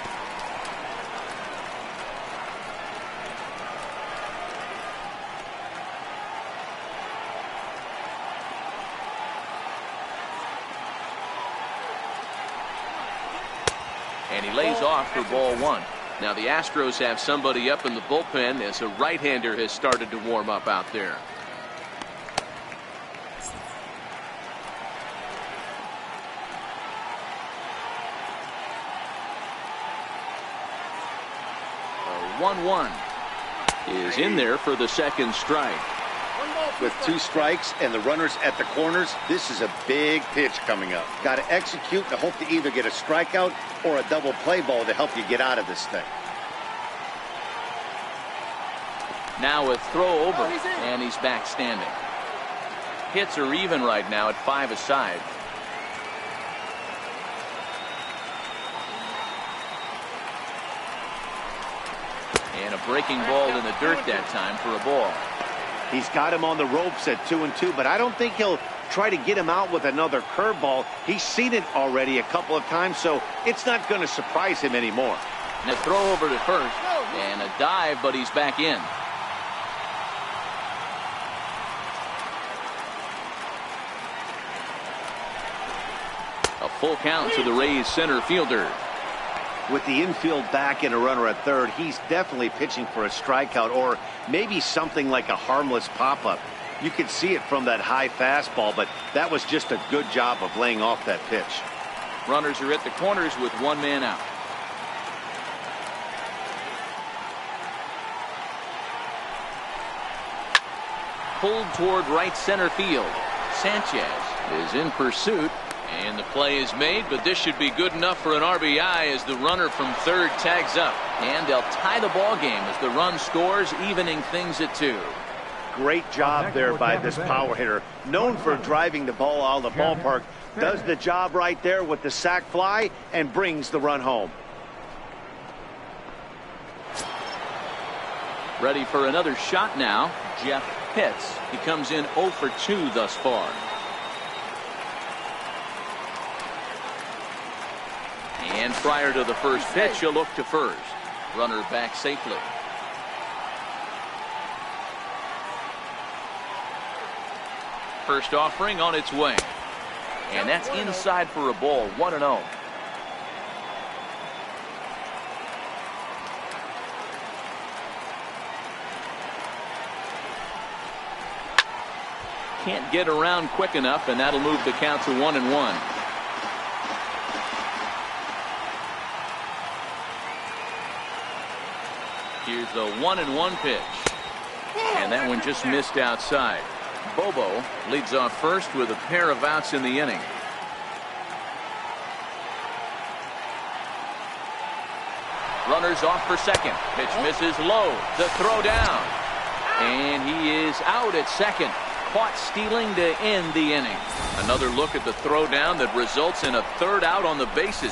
[SPEAKER 1] And he lays off for ball 1. Now the Astros have somebody up in the bullpen, as a right-hander has started to warm up out there. A 1-1 is in there for the second strike.
[SPEAKER 2] With 2 strikes and the runners at the corners, this is a big pitch coming up. Got to execute and hope to either get a strikeout or a double play ball to help you get out of this thing.
[SPEAKER 1] Now a throw over, and he's back standing. Hits are even right now at 5 aside. And a breaking ball in the dirt that time for a ball.
[SPEAKER 2] He's got him on the ropes at 2-2, but I don't think he'll try to get him out with another curveball. He's seen it already a couple of times, so it's not going to surprise him anymore.
[SPEAKER 1] And a throw over to first. And a dive, but he's back in. A full count to the Rays center fielder.
[SPEAKER 2] With the infield back and a runner at third, he's definitely pitching for a strikeout or maybe something like a harmless pop-up. You could see it from that high fastball, but that was just a good job of laying off that pitch.
[SPEAKER 1] Runners are at the corners with one man out. Pulled toward right center field. Sanchez is in pursuit. And the play is made, but this should be good enough for an RBI as the runner from third tags up. And they'll tie the ball game as the run scores, evening things at 2.
[SPEAKER 2] Great job there by this power hitter. Known for driving the ball out of the ballpark. Does the job right there with the sac fly and brings the run home.
[SPEAKER 1] Ready for another shot now. Jeff Pitts. He comes in 0 for 2 thus far. And prior to the first pitch, he'll look to first. Runner back safely. First offering on its way. And that's inside for a ball. 1-0. Can't get around quick enough, and that'll move the count to 1-1. Here's the 1-1 pitch. And that one just missed outside. Bobo leads off first with a pair of outs in the inning. Runners off for second. Pitch misses low. The throw down. And he is out at second. Caught stealing to end the inning. Another look at the throw down that results in a third out on the bases.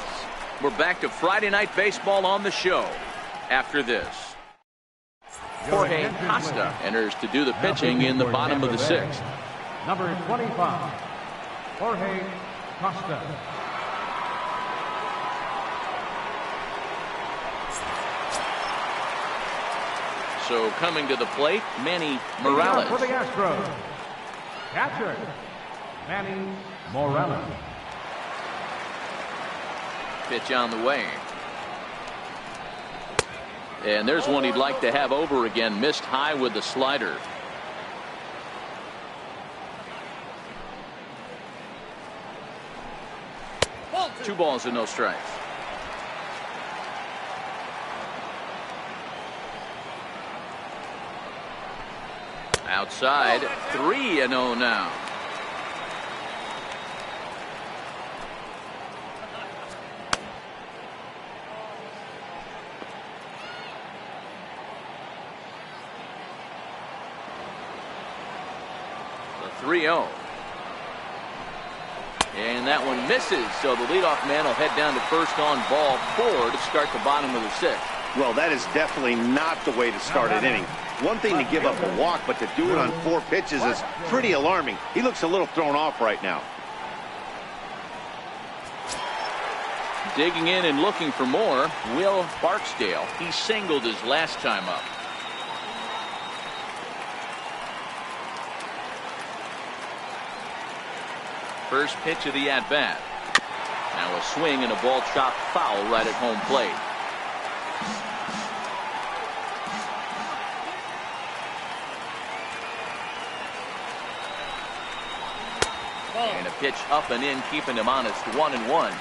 [SPEAKER 1] We're back to Friday Night Baseball on the show after this. Jorge Costa enters to do the pitching in the bottom of the 6th.
[SPEAKER 4] Number 25, Jorge Costa.
[SPEAKER 1] So coming to the plate, Manny Morales.
[SPEAKER 4] For the Astros, catcher, Manny Morales.
[SPEAKER 1] Pitch on the way. And there's one he'd like to have over again. Missed high with the slider. Two balls and no strikes. Outside, 3-0 now. The 3-0. And that one misses, so the leadoff man will head down to first on ball 4 to start the bottom of the 6th.
[SPEAKER 2] Well, that is definitely not the way to start an inning. One thing to give up a walk, but to do it on 4 pitches is pretty alarming. He looks a little thrown off right now.
[SPEAKER 1] Digging in and looking for more, Will Barksdale. He singled his last time up. First pitch of the at-bat. Now a swing and a ball chopped foul right at home plate. And a pitch up and in, keeping him honest. 1-1.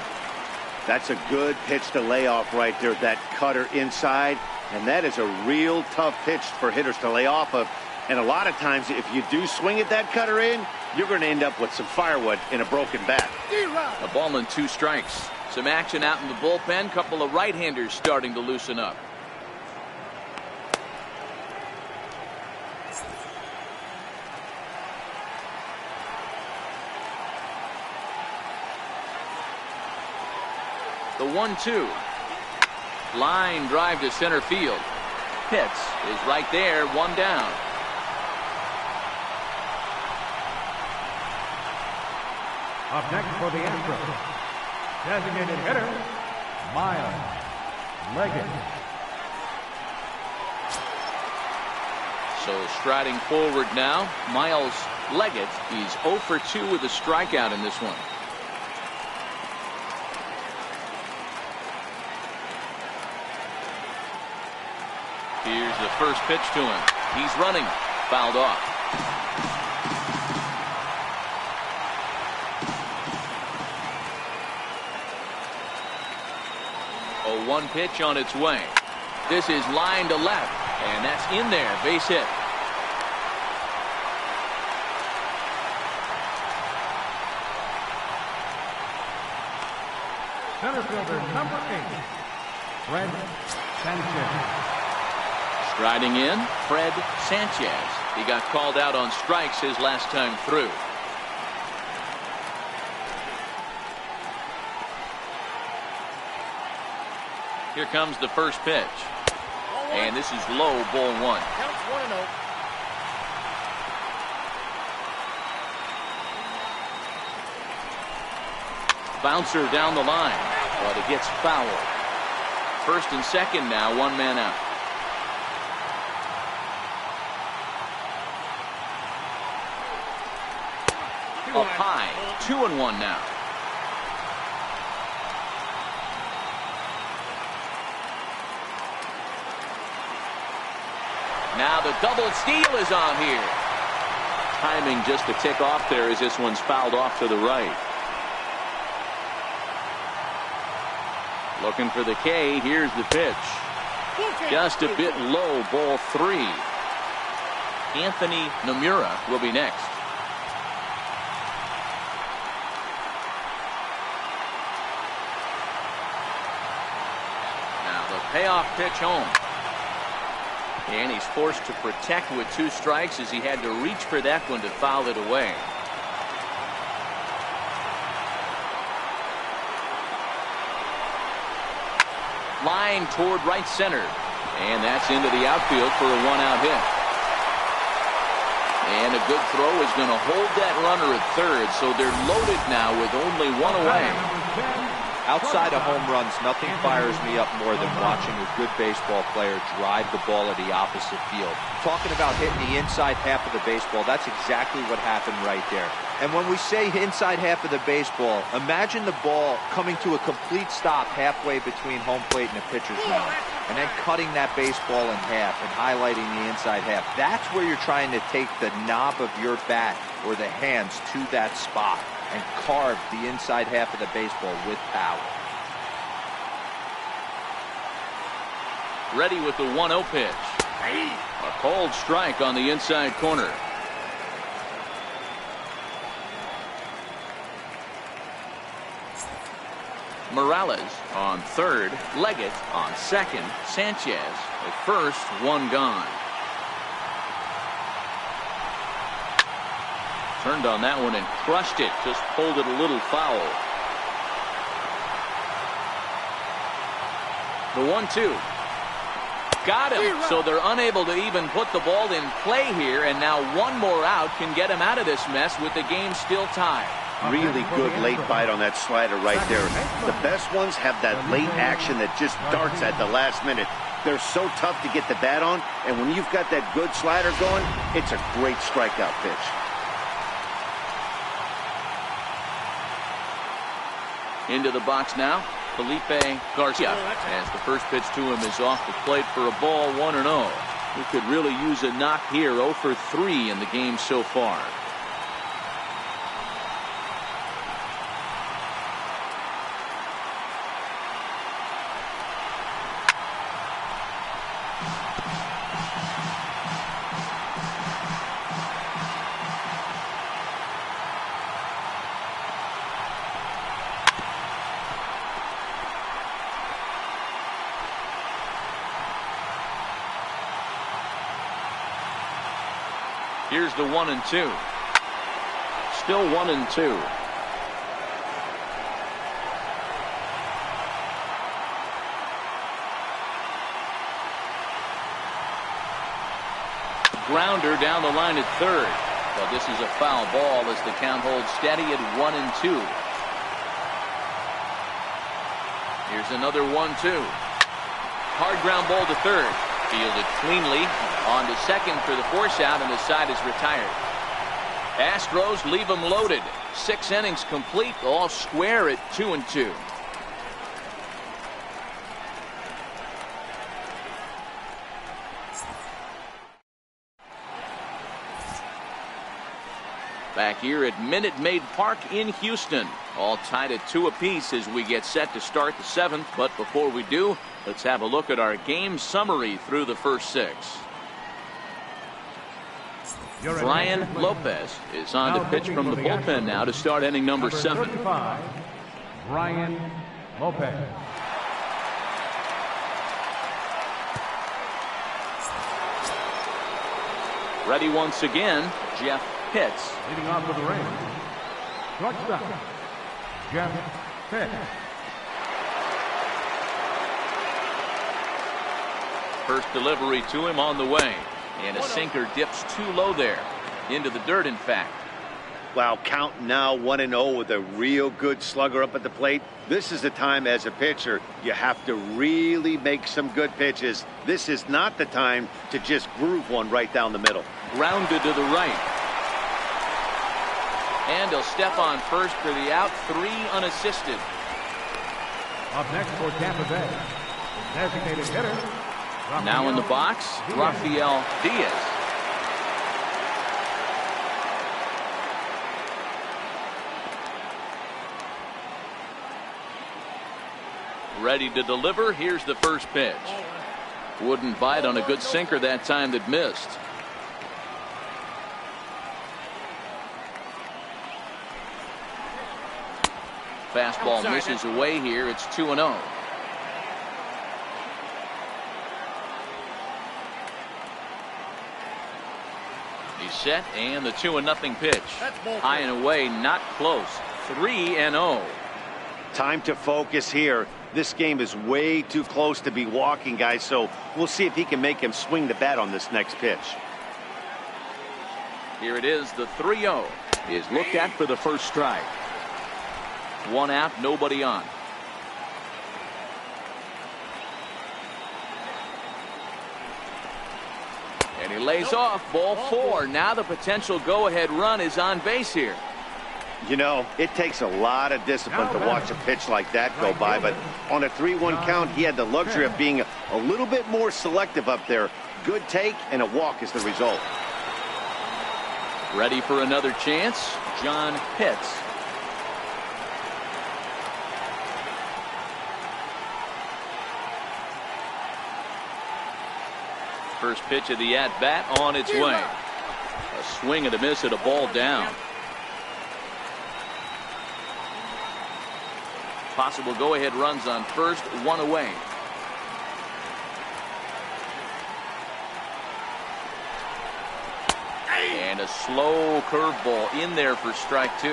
[SPEAKER 2] That's a good pitch to lay off right there. That cutter inside. And that is a real tough pitch for hitters to lay off of. And a lot of times, if you do swing at that cutter in, you're going to end up with some firewood in a broken bat.
[SPEAKER 1] A ball and 2 strikes. Some action out in the bullpen. Couple of right-handers starting to loosen up. The 1-2. Line drive to center field. Pitts is right there, 1 down.
[SPEAKER 4] Up next for the Astros, designated hitter, Miles Leggett.
[SPEAKER 1] So striding forward now, Miles Leggett. He's 0 for 2 with a strikeout in this one. Here's the first pitch to him. He's running. Fouled off. A 1 pitch on its way. This is line to left, and that's in there. Base hit.
[SPEAKER 4] Center fielder number 8, Fred Sanchez.
[SPEAKER 1] Striding in, Fred Sanchez. He got called out on strikes his last time through. Here comes the first pitch. And this is low, ball 1.
[SPEAKER 6] Counts 1-0.
[SPEAKER 1] Bouncer down the line, but it gets fouled. First and second now, 1 man out. Up high, 2-1 now. Now the double steal is on here. Timing just a tick off there as this one's fouled off to the right. Looking for the K. Here's the pitch. Just a bit low, ball 3. Anthony Nomura will be next. Now the payoff pitch home. And he's forced to protect with 2 strikes as he had to reach for that one to foul it away. Line toward right center. And that's into the outfield for a 1-out hit. And a good throw is going to hold that runner at third. So they're loaded now with only 1 away.
[SPEAKER 3] Outside of home runs, nothing fires me up more than watching a good baseball player drive the ball at the opposite field. Talking about hitting the inside half of the baseball, that's exactly what happened right there. And when we say inside half of the baseball, imagine the ball coming to a complete stop halfway between home plate and the pitcher's mound, and then cutting that baseball in half and highlighting the inside half. That's where you're trying to take the knob of your bat or the hands to that spot and carve the inside half of the baseball with power.
[SPEAKER 1] Ready with the 1-0 pitch. A cold strike on the inside corner. Morales on third, Leggett on second, Sanchez at first, 1 gone. Turned on that one and crushed it, just pulled it a little foul. The 1-2. Got him. So they're unable to even put the ball in play here, and now 1 more out can get him out of this mess with the game still tied.
[SPEAKER 2] Really good late bite on that slider right there. The best ones have that late action that just darts at the last minute. They're so tough to get the bat on, and when you've got that good slider going, it's a great strikeout pitch.
[SPEAKER 1] Into the box now, Felipe Garcia, as the first pitch to him is off the plate for a ball, 1-0. He could really use a knock here, 0 for 3 in the game so far. Here's the 1-2. Still 1-2. Grounder down the line at third. But this is a foul ball as the count holds steady at 1-2. Here's another 1-2. Hard ground ball to third. Fielded cleanly. On to second for the force out, and the side is retired. Astros leave them loaded. 6 innings complete, all square at 2-2. Back here at Minute Maid Park in Houston. All tied at 2 apiece as we get set to start the 7th. But before we do, let's have a look at our game summary through the first 6. Brian Lopez is on to pitch from the bullpen now to start inning number 7.
[SPEAKER 4] Brian Lopez.
[SPEAKER 1] Ready once again, Jeff Pitts.
[SPEAKER 4] Leading off with the ring. Shortstop, Jeff Pitts.
[SPEAKER 1] First delivery to him on the way. And a sinker dips too low there. Into the dirt, in fact.
[SPEAKER 2] Wow, count now 1-0 with a real good slugger up at the plate. This is the time as a pitcher you have to really make some good pitches. This is not the time to just groove one right down the middle.
[SPEAKER 1] Grounded to the right. And he'll step on first for the out. 3 unassisted.
[SPEAKER 4] Up next for Tampa Bay, the designated hitter.
[SPEAKER 1] Now in the box, Rafael Diaz. Ready to deliver. Here's the first pitch. Wouldn't bite on a good sinker that time that missed. Fastball misses away here. It's 2-0. He's set, and the 2-0 pitch. High and away, not close. 3-0.
[SPEAKER 2] Time to focus here. This game is way too close to be walking, guys, so we'll see if he can make him swing the bat on this next pitch.
[SPEAKER 1] Here it is. The 3-0 is looked at for the first strike. 1 out, nobody on. And he lays off. Ball 4. Now the potential go-ahead run is on base here.
[SPEAKER 2] You know, it takes a lot of discipline to watch a pitch like that go by, but on a 3-1 count, he had the luxury of being a little bit more selective up there. Good take, and a walk is the result.
[SPEAKER 1] Ready for another chance, John Pitts. First pitch of the at-bat on its way. A swing and a miss at a ball down. Possible go-ahead runs on first, 1 away. And a slow curveball in there for strike 2.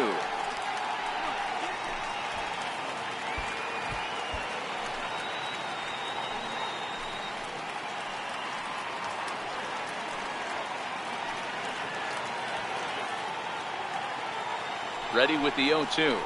[SPEAKER 1] Ready with the 0-2.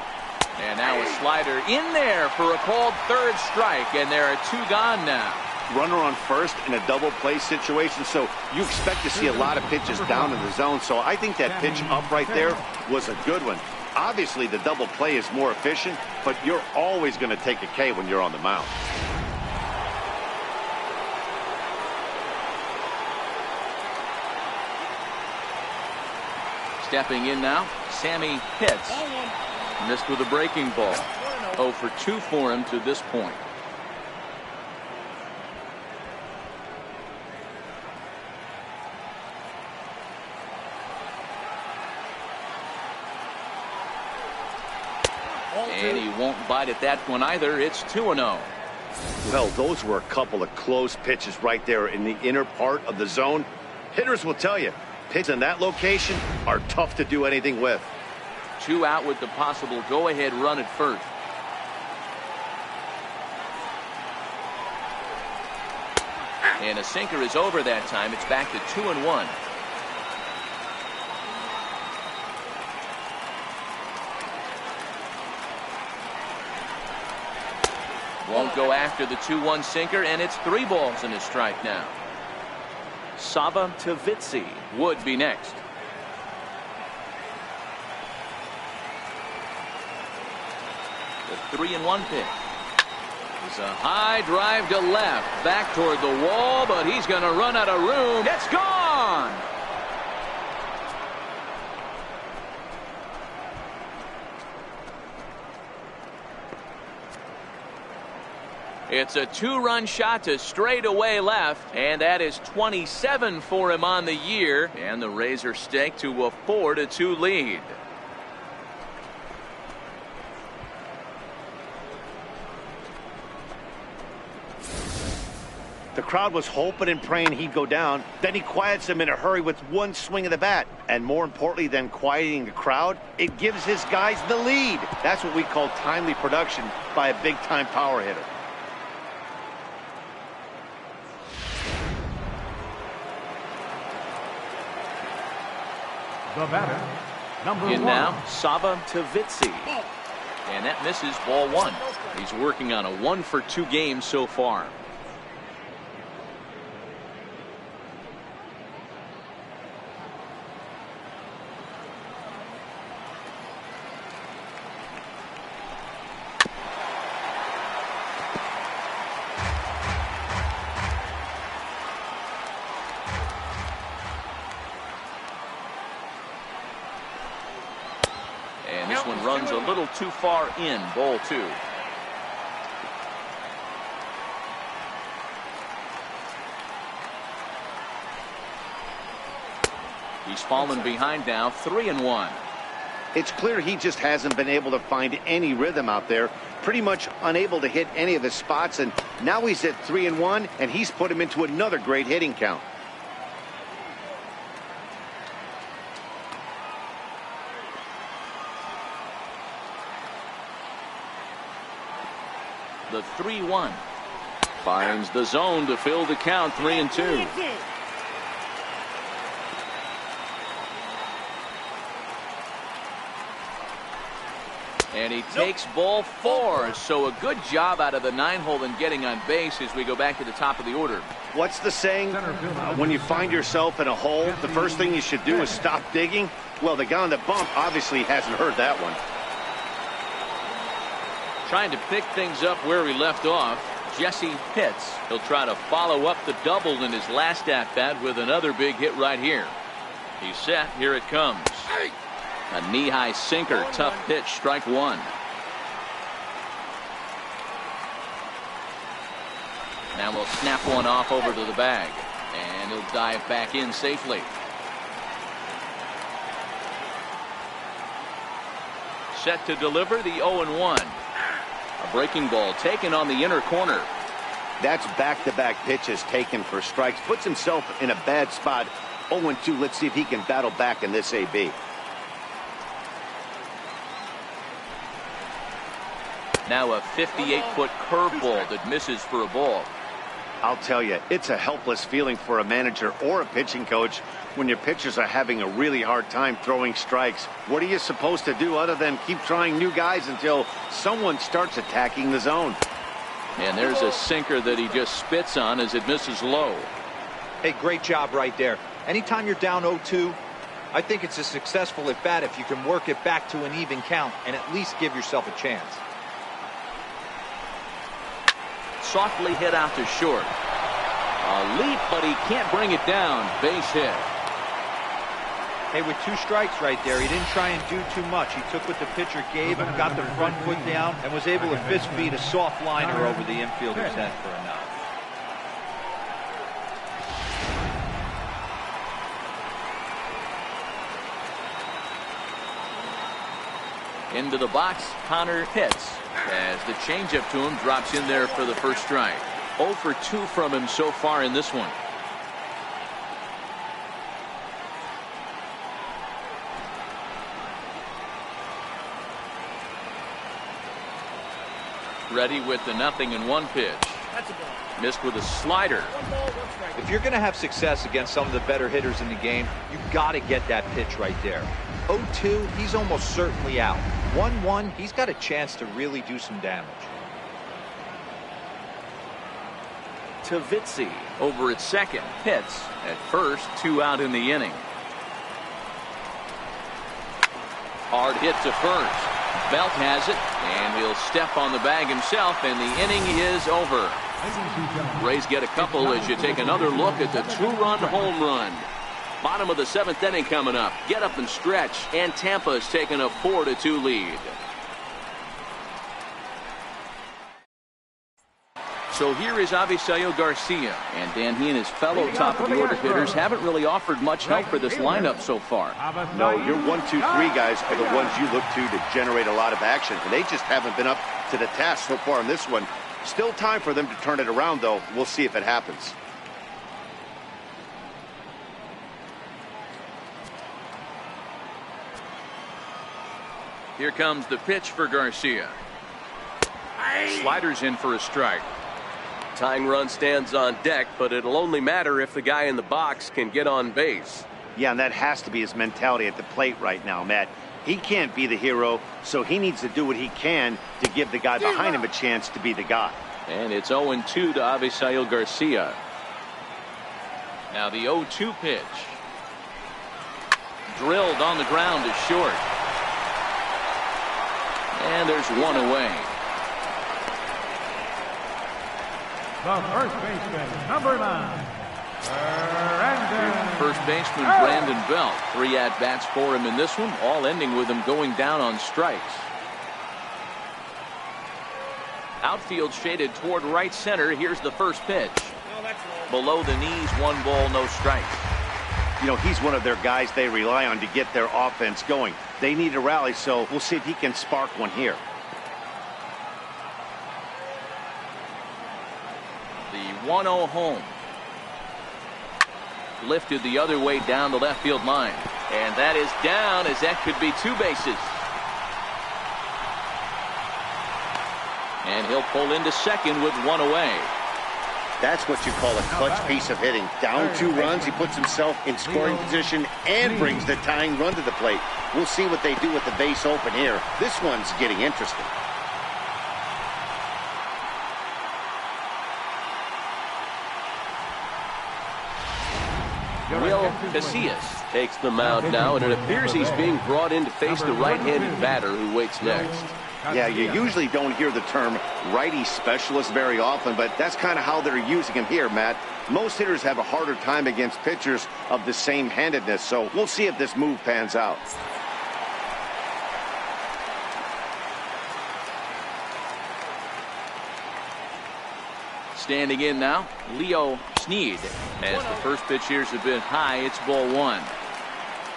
[SPEAKER 1] And now a slider in there for a called third strike, and there are 2 gone now.
[SPEAKER 2] Runner on first in a double play situation, so you expect to see a lot of pitches down in the zone. So I think that pitch up right there was a good one. Obviously, the double play is more efficient, but you're always going to take a K when you're on the mound.
[SPEAKER 1] Stepping in now, Sammy Pitts. Missed with a breaking ball. 0 for 2 for him to this point. And he won't bite at that one either. It's 2-0.
[SPEAKER 2] Well, those were a couple of close pitches right there in the inner part of the zone. Hitters will tell you, pitches in that location are tough to do anything with.
[SPEAKER 1] 2 out with the possible go-ahead run at first. And a sinker is over that time. It's back to 2-1. Won't go after the 2-1 sinker, and it's 3 balls and a strike now. Sava Tavitsi would be next. The 3-1 pitch. It's a high drive to left, back toward the wall, but he's going to run out of room. It's gone. It's a 2-run shot to straightaway left, and that is 27 for him on the year, and the Rays are staked to a 4-2 lead.
[SPEAKER 2] The crowd was hoping and praying he'd go down. Then he quiets them in a hurry with one swing of the bat. And more importantly than quieting the crowd, it gives his guys the lead. That's what we call timely production by a big-time power hitter.
[SPEAKER 4] The batter, number
[SPEAKER 1] In
[SPEAKER 4] 1.
[SPEAKER 1] now, Sava Tavitsi. And that misses, ball 1. He's working on a 1-for-2 game so far. And this one runs a little too far in, ball 2. He's fallen behind now, 3-1.
[SPEAKER 2] It's clear he just hasn't been able to find any rhythm out there. Pretty much unable to hit any of his spots, and now he's at 3-1, and he's put him into another great hitting count.
[SPEAKER 1] The 3-1 finds the zone to fill the count, 3-2. And he takes ball 4. So a good job out of the 9-hole in getting on base as we go back to the top of the order.
[SPEAKER 2] What's the saying? When you find yourself in a hole, the first thing you should do is stop digging. Well, the guy on the bump obviously hasn't heard that one.
[SPEAKER 1] Trying to pick things up where he left off, Jesse Pitts. He'll try to follow up the double in his last at-bat with another big hit right here. He's set. Here it comes. A knee-high sinker. Tough pitch. Strike 1. Now we'll snap one off over to the bag, and he'll dive back in safely. Set to deliver the 0-1. A breaking ball taken on the inner corner.
[SPEAKER 2] That's back-to-back pitches taken for strikes. Puts himself in a bad spot. 0-2. Let's see if he can battle back in this AB.
[SPEAKER 1] Now a 58-foot curveball that misses for a ball.
[SPEAKER 2] I'll tell you, it's a helpless feeling for a manager or a pitching coach when your pitchers are having a really hard time throwing strikes. What are you supposed to do other than keep trying new guys until someone starts attacking the zone?
[SPEAKER 1] And there's a sinker that he just spits on as it misses low.
[SPEAKER 3] Hey, great job right there. Anytime you're down 0-2, I think it's a successful at bat if you can work it back to an even count and at least give yourself a chance.
[SPEAKER 1] Softly hit out to short. A leap, but he can't bring it down. Base hit.
[SPEAKER 3] Hey, with 2 strikes right there, he didn't try and do too much. He took what the pitcher gave him, got the front foot down, and was able to fist feed a soft liner over the infielder's head for a knock.
[SPEAKER 1] Into the box, Connor Pitts, as the changeup to him drops in there for the first strike. 0 for 2 from him so far in this one. Ready with the 0-1 pitch.
[SPEAKER 6] That's a ball.
[SPEAKER 1] Missed with a slider.
[SPEAKER 6] 1 ball, 1 strike.
[SPEAKER 3] If you're going to have success against some of the better hitters in the game, you've got to get that pitch right there. 0-2, he's almost certainly out. 1-1, he's got a chance to really do some damage.
[SPEAKER 1] to Vitzi over at second. Hits at first, 2 out in the inning. Hard hit to first. Belt has it, and he'll step on the bag himself, and the inning is over. Rays get a couple as you take another look at the 2-run home run. Bottom of the 7th inning coming up. Get up and stretch, and Tampa's taking a 4-2 lead. So here is Avisaíl Garcia. And Dan, he and his fellow top-of-the-order hitters haven't really offered much help for this lineup so far.
[SPEAKER 2] No, your 1, 2, 3 guys are the ones you look to generate a lot of action. And they just haven't been up to the task so far in this one. Still time for them to turn it around, though. We'll see if it happens.
[SPEAKER 1] Here comes the pitch for Garcia. Sliders in for a strike.
[SPEAKER 5] Tying run stands on deck, but it'll only matter if the guy in the box can get on base.
[SPEAKER 2] Yeah, and that has to be his mentality at the plate right now, Matt. He can't be the hero, so he needs to do what he can to give the guy behind him a chance to be the guy.
[SPEAKER 1] And it's 0-2 to Avisaíl Garcia. Now the 0-2 pitch. Drilled on the ground to short. And there's one away.
[SPEAKER 4] The first baseman, number 9, Brandon.
[SPEAKER 1] First baseman Brandon Belt. 3 at-bats for him in this one, all ending with him going down on strikes. Outfield shaded toward right center. Here's the first pitch. Below the knees, 1 ball, no strikes.
[SPEAKER 2] You know, he's one of their guys they rely on to get their offense going. They need a rally, so we'll see if he can spark one here.
[SPEAKER 1] The 1-0 home. Lifted the other way down the left field line. And that is down, as that could be 2 bases. And he'll pull into second with 1 away.
[SPEAKER 2] That's what you call a clutch piece of hitting. Down 2 runs, he puts himself in scoring position and brings the tying run to the plate. We'll see what they do with the base open here. This one's getting interesting.
[SPEAKER 1] Will Casillas
[SPEAKER 5] Takes the mound now, and it appears he's being brought in to face the right-handed batter who waits next.
[SPEAKER 2] Yeah, you usually don't hear the term righty specialist very often, but that's kind of how they're using him here, Matt. Most hitters have a harder time against pitchers of the same handedness, so we'll see if this move pans out.
[SPEAKER 1] standing in now, Leo Sneed. As the first pitch here is a bit high, it's ball 1.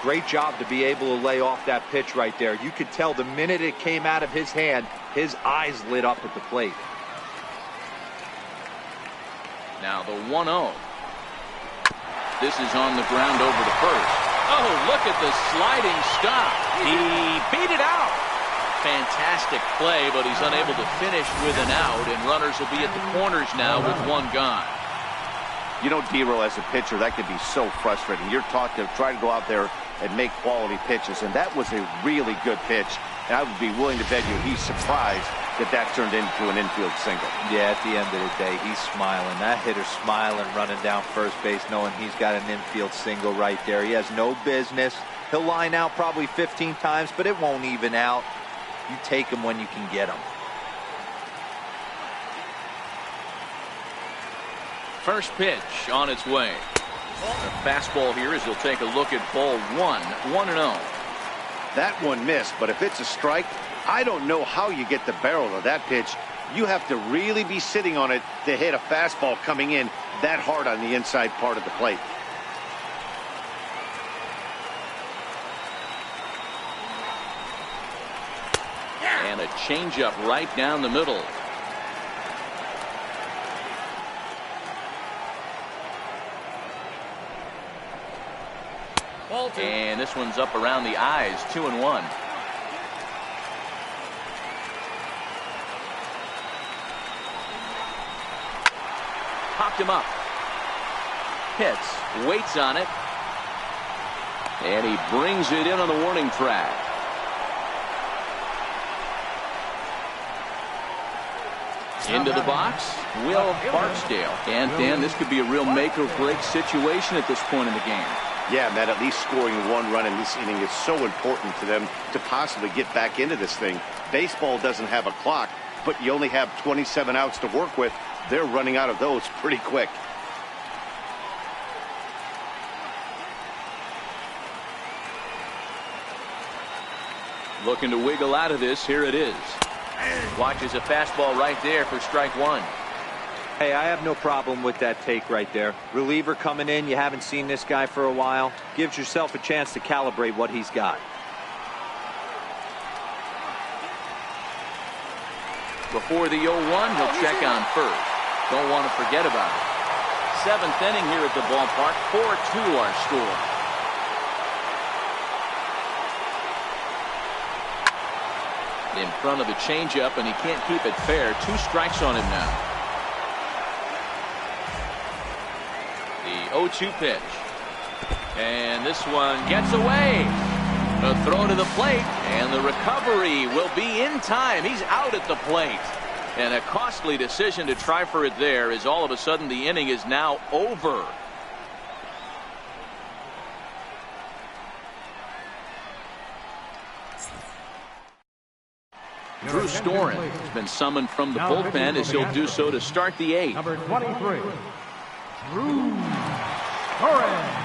[SPEAKER 3] Great job to be able to lay off that pitch right there. You could tell the minute it came out of his hand, his eyes lit up at the plate.
[SPEAKER 1] Now the 1-0. This is on the ground over to first. Oh, look at the sliding stop. He beat it out. Fantastic play, but he's unable to finish with an out, and runners will be at the corners now with one gone.
[SPEAKER 2] You know, D-Roll, as a pitcher, that could be so frustrating. You're taught to try to go out there and make quality pitches, and that was a really good pitch. And I would be willing to bet you he's surprised that that turned into an infield single.
[SPEAKER 3] Yeah, at the end of the day, he's smiling. That hitter's smiling, running down first base, knowing he's got an infield single right there. He has no business. He'll line out probably 15 times, but it won't even out. You take him when you can get him.
[SPEAKER 1] First pitch on its way. The fastball here as he'll take a look at ball 1, 1-0.
[SPEAKER 2] That one missed, but if it's a strike, I don't know how you get the barrel of that pitch. You have to really be sitting on it to hit a fastball coming in that hard on the inside part of the plate.
[SPEAKER 1] And a changeup right down the middle. And this one's up around the eyes, 2-1. Popped him up. Hits, waits on it. And he brings it in on the warning track. Into the box, Will Barksdale. And Dan, this could be a real make or break situation at this point in the game.
[SPEAKER 2] Yeah, Matt, at least scoring one run in this inning is so important to them to possibly get back into this thing. Baseball doesn't have a clock, but you only have 27 outs to work with. They're running out of those pretty quick.
[SPEAKER 1] Looking to wiggle out of this. Here it is. Watches a fastball right there for strike one.
[SPEAKER 3] Hey, I have no problem with that take right there. Reliever coming in. You haven't seen this guy for a while. Gives yourself a chance to calibrate what he's got.
[SPEAKER 1] Before the 0-1, he'll check on first. Don't want to forget about it. Seventh inning here at the ballpark. 4-2 our score. In front of the changeup, and he can't keep it fair. 2 strikes on him now. The 0-2 pitch. And this one gets away. A throw to the plate, and the recovery will be in time. He's out at the plate. And a costly decision to try for it there, as all of a sudden the inning is now over. Drew Storen has been summoned from the bullpen, as he'll do so to start the 8th.
[SPEAKER 4] Number 23, Drew Storen.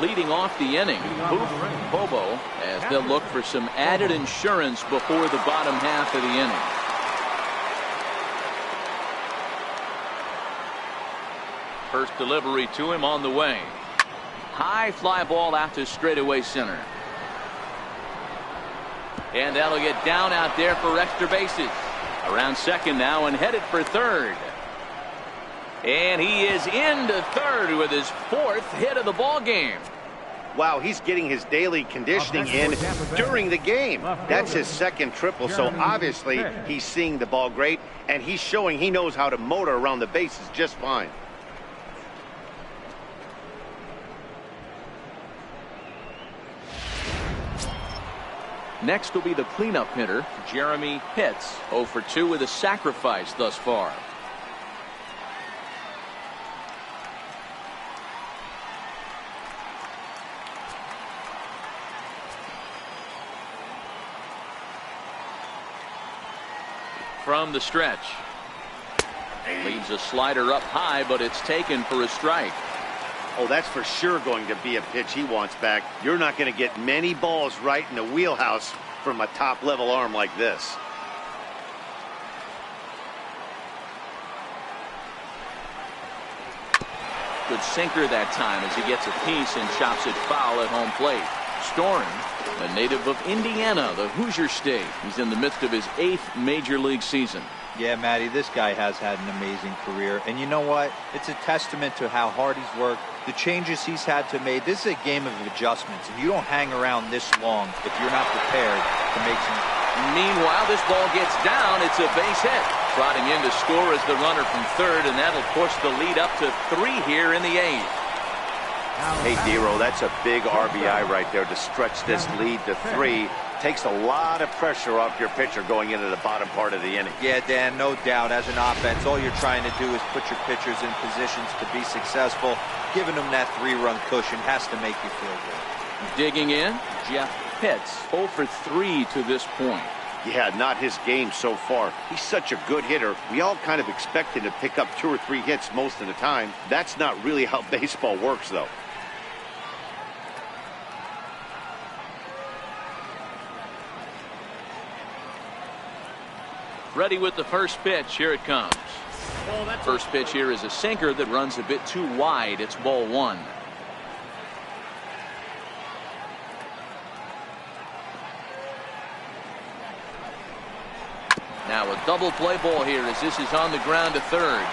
[SPEAKER 1] Leading off the inning, Boof Bobo, as they'll look for some added insurance before the bottom half of the inning. First delivery to him on the way. High fly ball out to straightaway center. And that'll get down out there for extra bases. Around second now and headed for third. And he is into third with his 4th hit of the ball game.
[SPEAKER 2] Wow, he's getting his daily conditioning in during the game. That's his 2nd triple, so obviously he's seeing the ball great, and he's showing he knows how to motor around the bases just fine.
[SPEAKER 1] Next will be the cleanup hitter, Jeremy Pitts. 0 for 2 with a sacrifice thus far. From the stretch. Leaves a slider up high, but it's taken for a strike.
[SPEAKER 2] Oh, that's for sure going to be a pitch he wants back. You're not going to get many balls right in the wheelhouse from a top-level arm like this.
[SPEAKER 1] Good sinker that time as he gets a piece and chops it foul at home plate. Storen, a native of Indiana, the Hoosier State. He's in the midst of his 8th major league season.
[SPEAKER 3] Yeah, Matty, this guy has had an amazing career. And you know what? It's a testament to how hard he's worked, the changes he's had to make. This is a game of adjustments, and you don't hang around this long if you're not prepared to make some.
[SPEAKER 1] Meanwhile, this ball gets down. It's a base hit. Trotting in to score is the runner from third, and that'll push the lead up to 3 here in the 8th.
[SPEAKER 2] Hey, Dero, that's a big RBI right there to stretch this lead to 3. Takes a lot of pressure off your pitcher going into the bottom part of the inning.
[SPEAKER 3] Yeah, Dan, no doubt. As an offense, all you're trying to do is put your pitchers in positions to be successful. Giving them that 3-run cushion has to make you feel good.
[SPEAKER 1] Digging in, Jeff Pitts, 0 for 3 to this point.
[SPEAKER 2] Yeah, not his game so far. He's such a good hitter. We all kind of expect him to pick up 2 or 3 hits most of the time. That's not really how baseball works, though.
[SPEAKER 1] Ready with the first pitch. Here it comes. First pitch here is a sinker that runs a bit too wide. It's ball 1. Now a double play ball here as this is on the ground to third.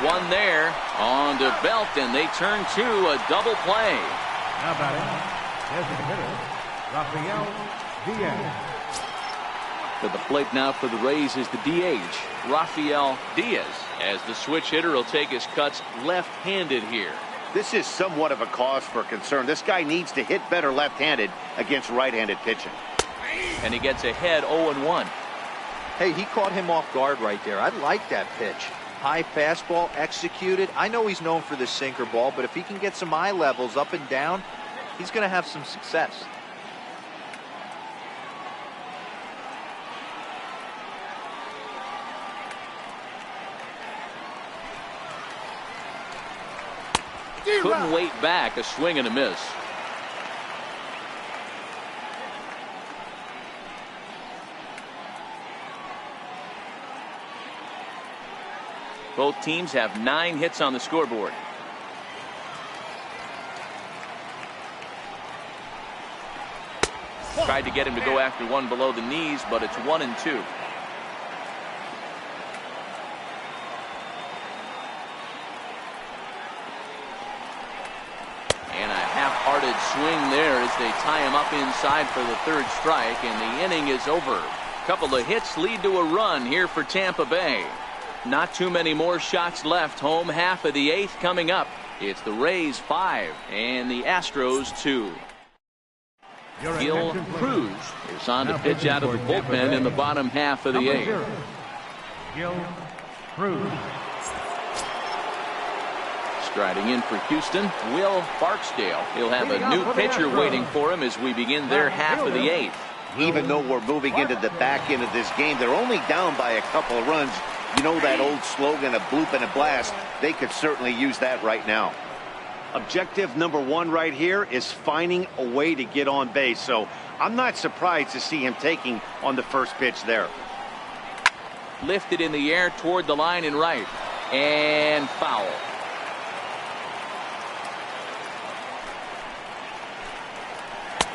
[SPEAKER 1] One there on to Belt, and they turn to a double play.
[SPEAKER 4] Now batting, designated hitter, Rafael Diaz.
[SPEAKER 1] To the plate now for the Rays is the DH, Rafael Diaz, as the switch hitter will take his cuts left-handed here.
[SPEAKER 2] This is somewhat of a cause for concern. This guy needs to hit better left-handed against right-handed pitching.
[SPEAKER 1] And he gets ahead 0-1.
[SPEAKER 3] Hey, he caught him off guard right there. I like that pitch. High fastball executed. I know he's known for the sinker ball, but if he can get some eye levels up and down, he's going to have some success.
[SPEAKER 1] Couldn't wait back. A swing and a miss. Both teams have 9 hits on the scoreboard. Tried to get him to go after one below the knees, but it's 1-2. And a half-hearted swing there as they tie him up inside for the 3rd strike, and the inning is over. A couple of hits lead to a run here for Tampa Bay. Not too many more shots left. Home half of the 8th coming up. It's the Rays 5 and the Astros 2. Gil Cruz is on to pitch out of the bullpen in the bottom half of the 8th.
[SPEAKER 4] Gil Cruz.
[SPEAKER 1] Striding in for Houston, Will Barksdale. He'll have a new pitcher waiting for him as we begin their half of the 8th.
[SPEAKER 2] Even though we're moving into the back end of this game, they're only down by a couple of runs. You know that old slogan, a bloop and a blast. They could certainly use that right now. Objective number 1 right here is finding a way to get on base. So I'm not surprised to see him taking on the first pitch there.
[SPEAKER 1] Lifted in the air toward the line and right. And foul.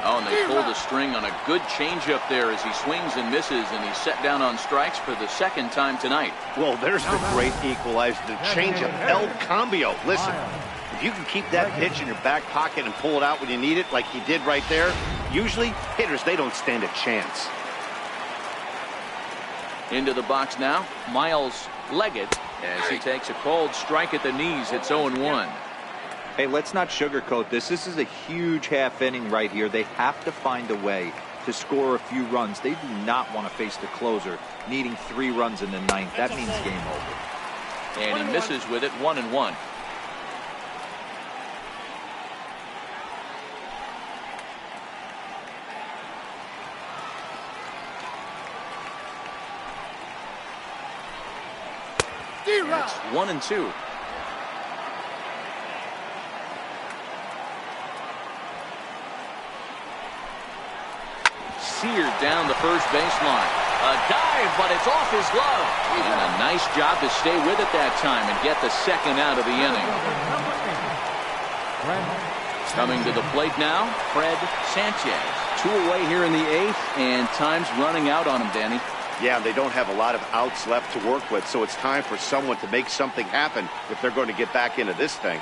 [SPEAKER 1] Oh, and they pulled a string on a good changeup there as he swings and misses, and he's set down on strikes for the 2nd time tonight.
[SPEAKER 2] Well, there's the great equalizer, the changeup, El Cambio. Listen, if you can keep that pitch in your back pocket and pull it out when you need it like he did right there, usually hitters, they don't stand a chance.
[SPEAKER 1] Into the box now, Miles Leggett as he takes a cold strike at the knees. It's 0-1.
[SPEAKER 3] Hey, let's not sugarcoat this. This is a huge half inning right here. They have to find a way to score a few runs. They do not want to face the closer, needing 3 runs in the 9th. That means game over.
[SPEAKER 1] And he misses with it, 1-1. It's 1-2. Seared down the first baseline. A dive, but it's off his glove. And a nice job to stay with it that time and get the 2nd out of the inning. Coming to the plate now, Fred Sanchez. 2 away here in the 8th, and time's running out on him, Danny.
[SPEAKER 2] Yeah, they don't have a lot of outs left to work with, so it's time for someone to make something happen if they're going to get back into this thing.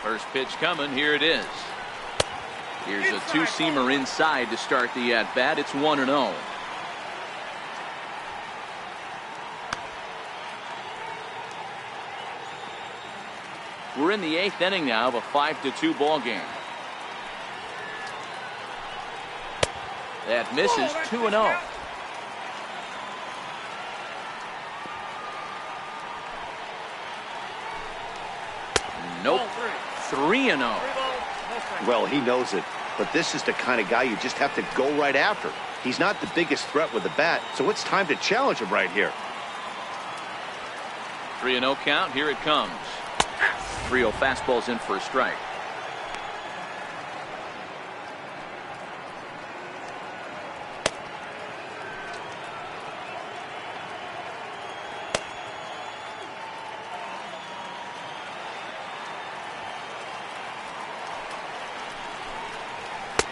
[SPEAKER 1] First pitch coming. Here it is. Here's a 2-seamer inside to start the at-bat. It's 1-0. We're in the 8th inning now of a 5-2 ball game. That misses. 2-0. Nope. 3-0.
[SPEAKER 2] Well, he knows it, but this is the kind of guy you just have to go right after. He's not the biggest threat with the bat, so it's time to challenge him right here.
[SPEAKER 1] 3-0 count. Here it comes. 3-0 fastball's in for a strike.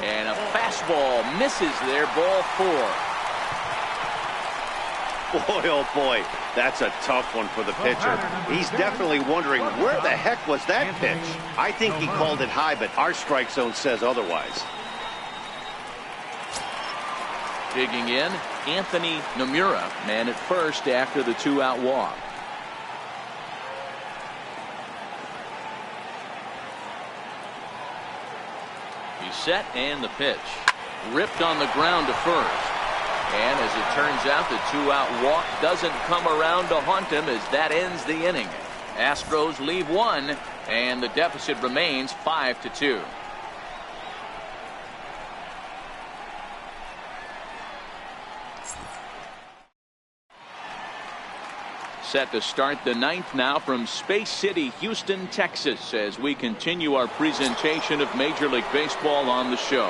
[SPEAKER 1] And a fastball misses there. Ball 4.
[SPEAKER 2] Boy, oh boy, that's a tough one for the pitcher. He's definitely wondering where the heck was that pitch. I think he called it high, but our strike zone says otherwise.
[SPEAKER 1] Digging in, Anthony Nomura, man at first after the 2-out walk. He's set, and the pitch. Ripped on the ground to first. And as it turns out, the 2-out walk doesn't come around to haunt him as that ends the inning. Astros leave one, and the deficit remains 5-2. Set to start the 9th now from Space City, Houston, Texas, as we continue our presentation of Major League Baseball on the show.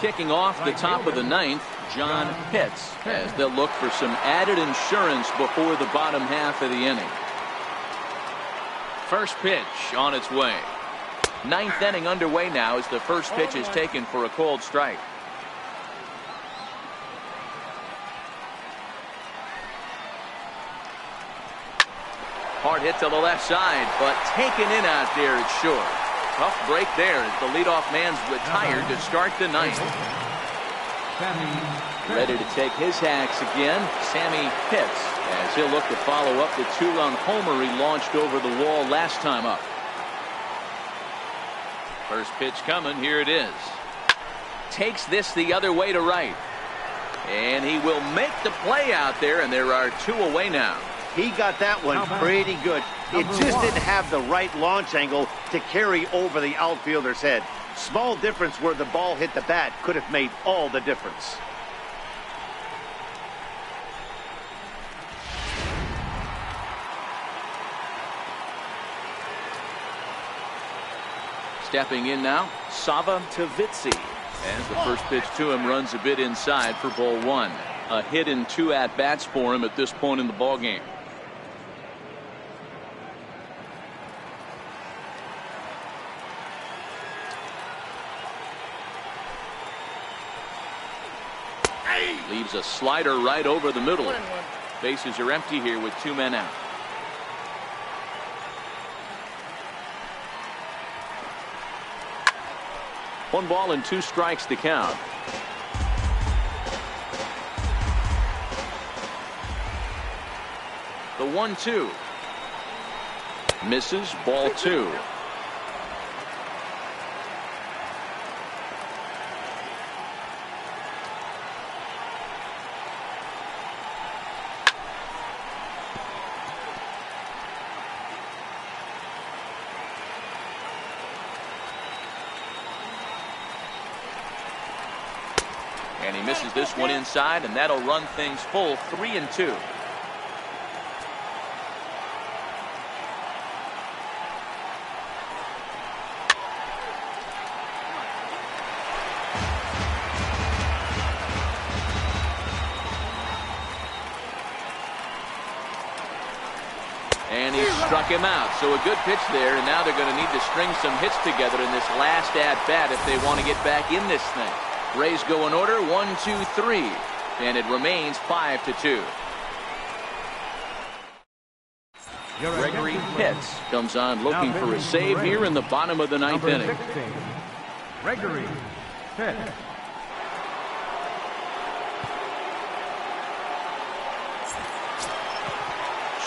[SPEAKER 1] Kicking off the top of the 9th, John Pitts, as they'll look for some added insurance before the bottom half of the inning. First pitch on its way. 9th inning underway now as the first pitch is taken for a called strike. Hard hit to the left side, but taken in out there at short. Tough break there as the leadoff man's retired to start the 9th. Ready to take his hacks again, Sammy Pitts, as he'll look to follow up the 2-run homer he launched over the wall last time up. First pitch coming, here it is. Takes this the other way to right. And he will make the play out there, and there are 2 away now.
[SPEAKER 2] He got that one pretty good. It just didn't have the right launch angle to carry over the outfielder's head. Small difference where the ball hit the bat could have made all the difference.
[SPEAKER 1] Stepping in now, Sava Tavitsi. As the first pitch to him runs a bit inside for ball 1. A hit in 2 at-bats for him at this point in the ballgame. Leaves a slider right over the middle. Bases are empty here with 2 men out. One ball and 2 strikes to count. The 1-2. Misses, ball 2. And he misses this one inside, and that'll run things full 3-2. And he struck him out. So a good pitch there, and now they're going to need to string some hits together in this last at-bat if they want to get back in this thing. Rays go in order, 1, 2, 3, and it remains 5-2. Gregory Pitts comes on looking for a save here in the bottom of the 9th inning.
[SPEAKER 4] Gregory Pitts.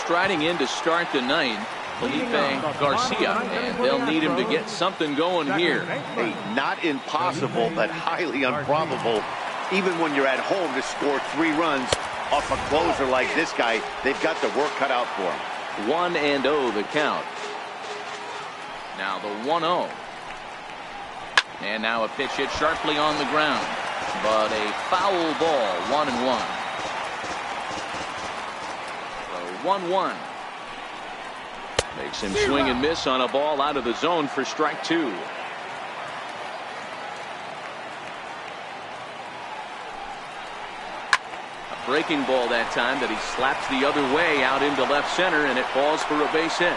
[SPEAKER 1] Striding in to start the 9th, Felipe Garcia, and they'll need him to get something going here.
[SPEAKER 2] Hey, not impossible, but highly improbable. Even when you're at home to score 3 runs off a closer like this guy, they've got the work cut out for him.
[SPEAKER 1] 1-0 the count. Now the 1-0. And now a pitch hit sharply on the ground, but a foul ball, 1-1. So 1-1. Makes him swing and miss on a ball out of the zone for strike 2. A breaking ball that time that he slaps the other way out into left center, and it falls for a base hit.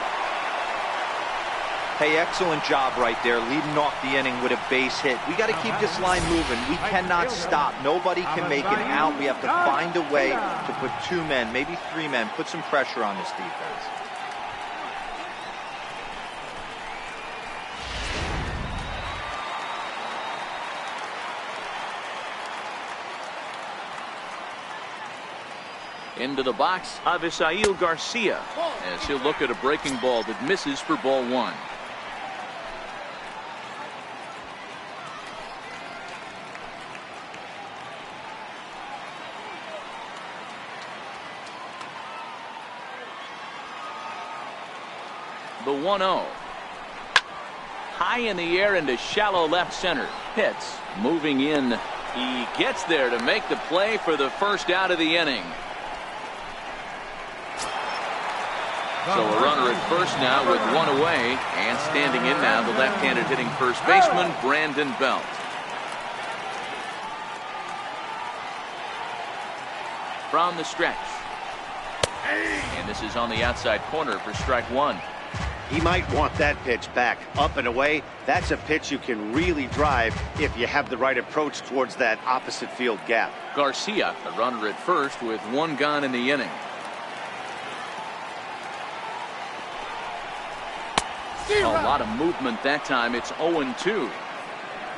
[SPEAKER 3] Hey, excellent job right there, leading off the inning with a base hit. We got to keep this line moving. We cannot stop. Nobody can make an out. We have to find a way to put 2 men, maybe 3 men, put some pressure on this defense.
[SPEAKER 1] Into the box, Avisail Garcia, as he'll look at a breaking ball that misses for ball one. The 1-0. High in the air into shallow left center. Pitts moving in. He gets there to make the play for the first out of the inning. So a runner at first now with one away, and standing in now the left-handed hitting first baseman Brandon Belt. From the stretch, and this is on the outside corner for strike one.
[SPEAKER 2] He might want that pitch back, up and away. That's a pitch you can really drive if you have the right approach towards that opposite field gap.
[SPEAKER 1] Garcia, a runner at first with one gone in the inning. A lot of movement that time. It's 0-2.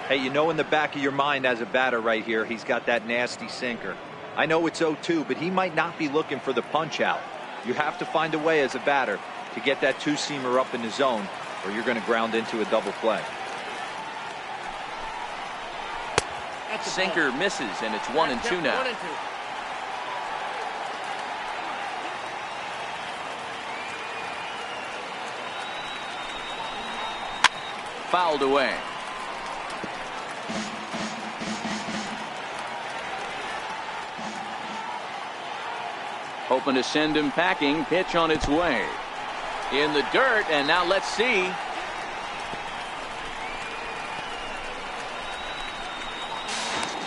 [SPEAKER 3] Hey, you know, in the back of your mind as a batter right here, he's got that nasty sinker. I know it's 0-2, but he might not be looking for the punch out. You have to find a way as a batter to get that two-seamer up in the zone, or you're going to ground into a double play.
[SPEAKER 1] Sinker misses, and it's 1-2 now.
[SPEAKER 6] 1-2.
[SPEAKER 1] Fouled away. Hoping to send him packing. Pitch on its way. In the dirt, and now let's see.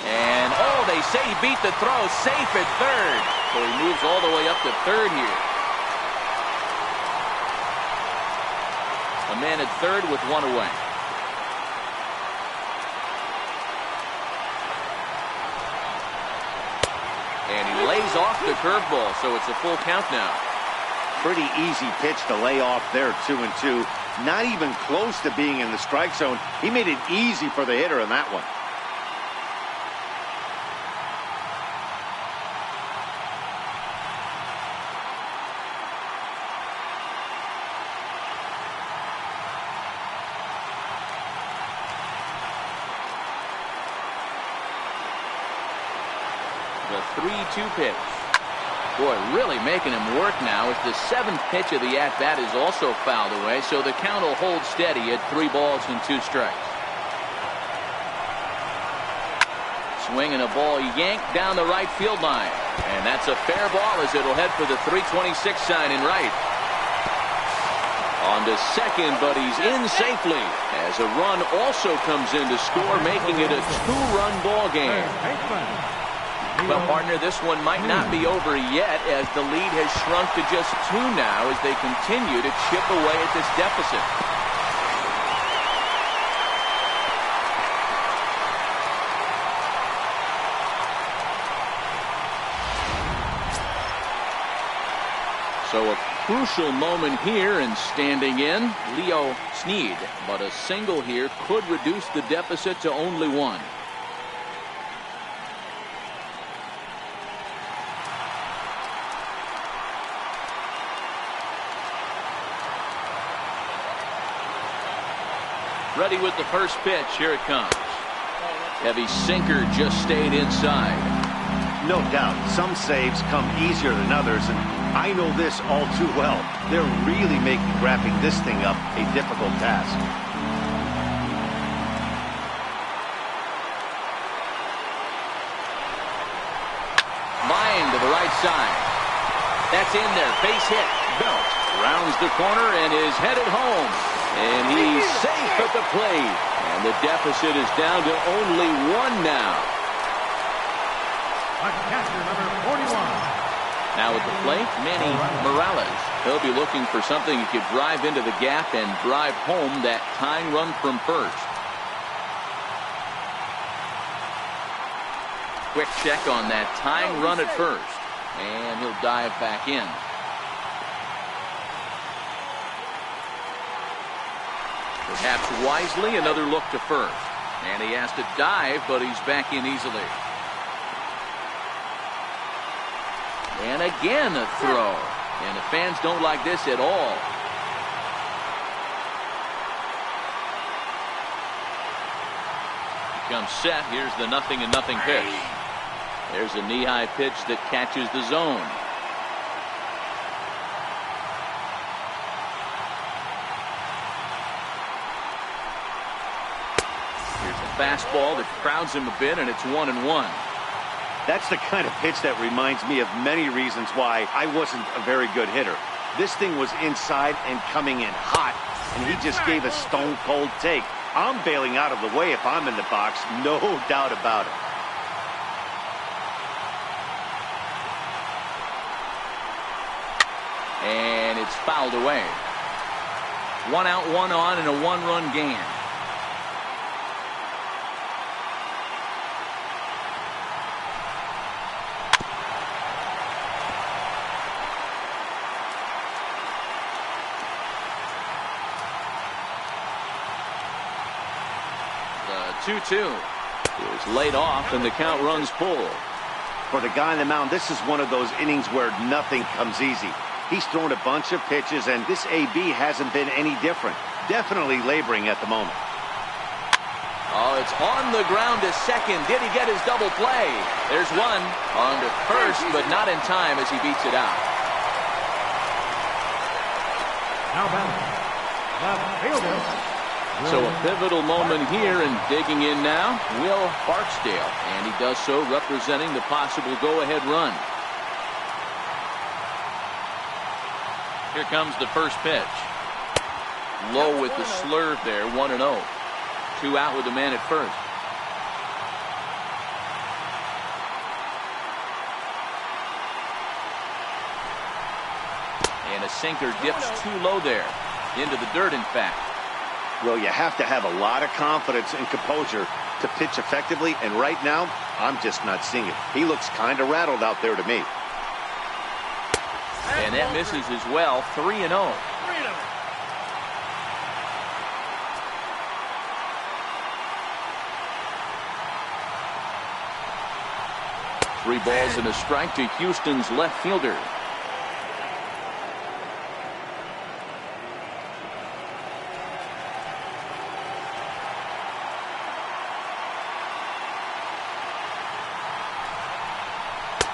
[SPEAKER 1] And oh, they say he beat the throw. Safe at third. So he moves all the way up to third here. A man at third with one away. And he lays off the curveball, so it's a full count now.
[SPEAKER 2] Pretty easy pitch to lay off there, 2-2. Not even close to being in the strike zone. He made it easy for the hitter in that one.
[SPEAKER 1] The 3-2 pitch. Boy, really making him work now as the seventh pitch of the at-bat is also fouled away, so the count will hold steady at 3 balls and 2 strikes. Swinging a ball yanked down the right field line, and that's a fair ball as it'll head for the 326 sign in right. On to second, but he's in safely as a run also comes in to score, making it a 2-run ball game. But partner, this one might not be over yet as the lead has shrunk to just 2 now as they continue to chip away at this deficit. So a crucial moment here, and standing in, Leo Sneed. But a single here could reduce the deficit to only 1. Ready with the first pitch. Here it comes. Heavy sinker just stayed inside.
[SPEAKER 2] No doubt, some saves come easier than others, and I know this all too well. They're really making wrapping this thing up a difficult task.
[SPEAKER 1] Line to the right side. That's in there. Base hit. Belt rounds the corner and is headed home. And he's safe at the plate. And the deficit is down to only 1 now.
[SPEAKER 4] Catcher number 41.
[SPEAKER 1] Now at the plate, Manny Morales. He'll be looking for something he could drive into the gap and drive home that tying run from first. Quick check on that tying run at first. And he'll dive back in. Perhaps wisely, another look to first. And he has to dive, but he's back in easily. And again a throw. And the fans don't like this at all. Comes set. Here's the 0-0 pitch. There's a knee-high pitch that catches the zone. Here's a fastball that crowds him a bit, and it's 1-1.
[SPEAKER 2] That's the kind of pitch that reminds me of many reasons why I wasn't a very good hitter. This thing was inside and coming in hot, and he just gave a stone-cold take. I'm bailing out of the way if I'm in the box, no doubt about it.
[SPEAKER 1] And it's fouled away. 1 out, 1 on, and a 1-run game. The 2-2 is laid off, and the count runs full.
[SPEAKER 2] For the guy on the mound, this is one of those innings where nothing comes easy. He's thrown a bunch of pitches, and this AB hasn't been any different. Definitely laboring at the moment.
[SPEAKER 1] Oh, it's on the ground to second. Did he get his double play? There's one on to first, but not in time as he beats it out.
[SPEAKER 4] Now batting, left fielder.
[SPEAKER 1] So a pivotal moment here, and digging in now, Will Barksdale. And he does so representing the possible go-ahead run. Here comes the first pitch. Low with the slurve there, 1-0. 2 out with the man at first. And a sinker dips too low there. Into the dirt, in fact.
[SPEAKER 2] Well, you have to have a lot of confidence and composure to pitch effectively, and right now, I'm just not seeing it. He looks kind of rattled out there to me.
[SPEAKER 1] And that misses as well. 3-0. 3 balls and a strike to Houston's left fielder.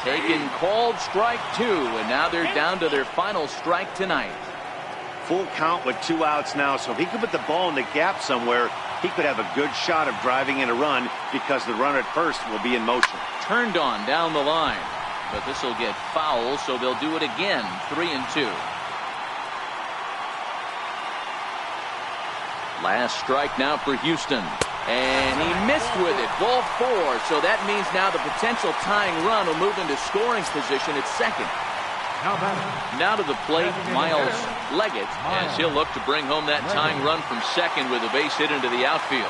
[SPEAKER 1] Taken, called, strike 2, and now they're down to their final strike tonight.
[SPEAKER 2] Full count with 2 outs now, so if he could put the ball in the gap somewhere, he could have a good shot of driving in a run because the runner at first will be in motion.
[SPEAKER 1] Turned on down the line, but this will get foul, so they'll do it again. 3-2. Last strike now for Houston. And he missed with it. Ball 4. So that means now the potential tying run will move into scoring position at second. Now to the plate, Miles Leggett, as he'll look to bring home that tying run from second with a base hit into the outfield.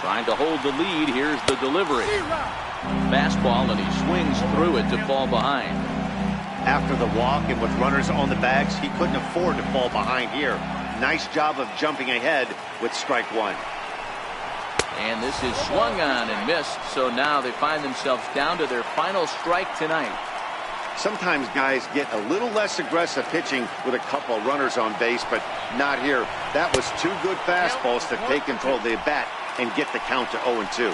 [SPEAKER 1] Trying to hold the lead. Here's the delivery. Fastball, and he swings through it to fall behind.
[SPEAKER 2] After the walk and with runners on the bags, he couldn't afford to fall behind here. Nice job of jumping ahead with strike 1.
[SPEAKER 1] And this is swung on and missed, so now they find themselves down to their final strike tonight.
[SPEAKER 2] Sometimes guys get a little less aggressive pitching with a couple of runners on base, but not here. That was 2 good fastballs to take control of the bat and get the count to 0-2.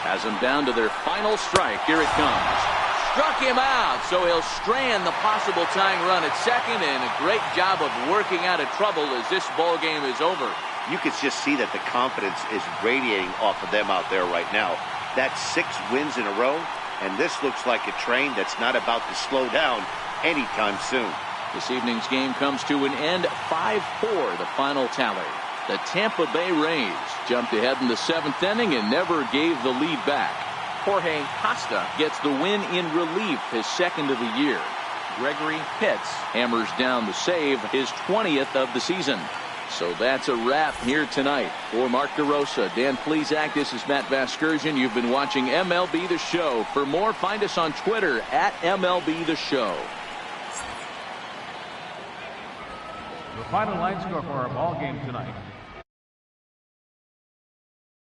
[SPEAKER 1] Has them down to their final strike. Here it comes. Struck him out, so he'll strand the possible tying run at second, and a great job of working out of trouble as this ball game is over.
[SPEAKER 2] You can just see that the confidence is radiating off of them out there right now. That's 6 wins in a row, and this looks like a train that's not about to slow down anytime soon.
[SPEAKER 1] This evening's game comes to an end. 5-4, the final tally. The Tampa Bay Rays jumped ahead in the 7th inning and never gave the lead back. Jorge Costa gets the win in relief, his 2nd of the year. Gregory Pitts hammers down the save, his 20th of the season. So that's a wrap here tonight. For Mark DeRosa, Dan Plesac, this is Matt Vasgersian. You've been watching MLB The Show. For more, find us on Twitter at MLB The Show.
[SPEAKER 4] The final line score for our ball game tonight.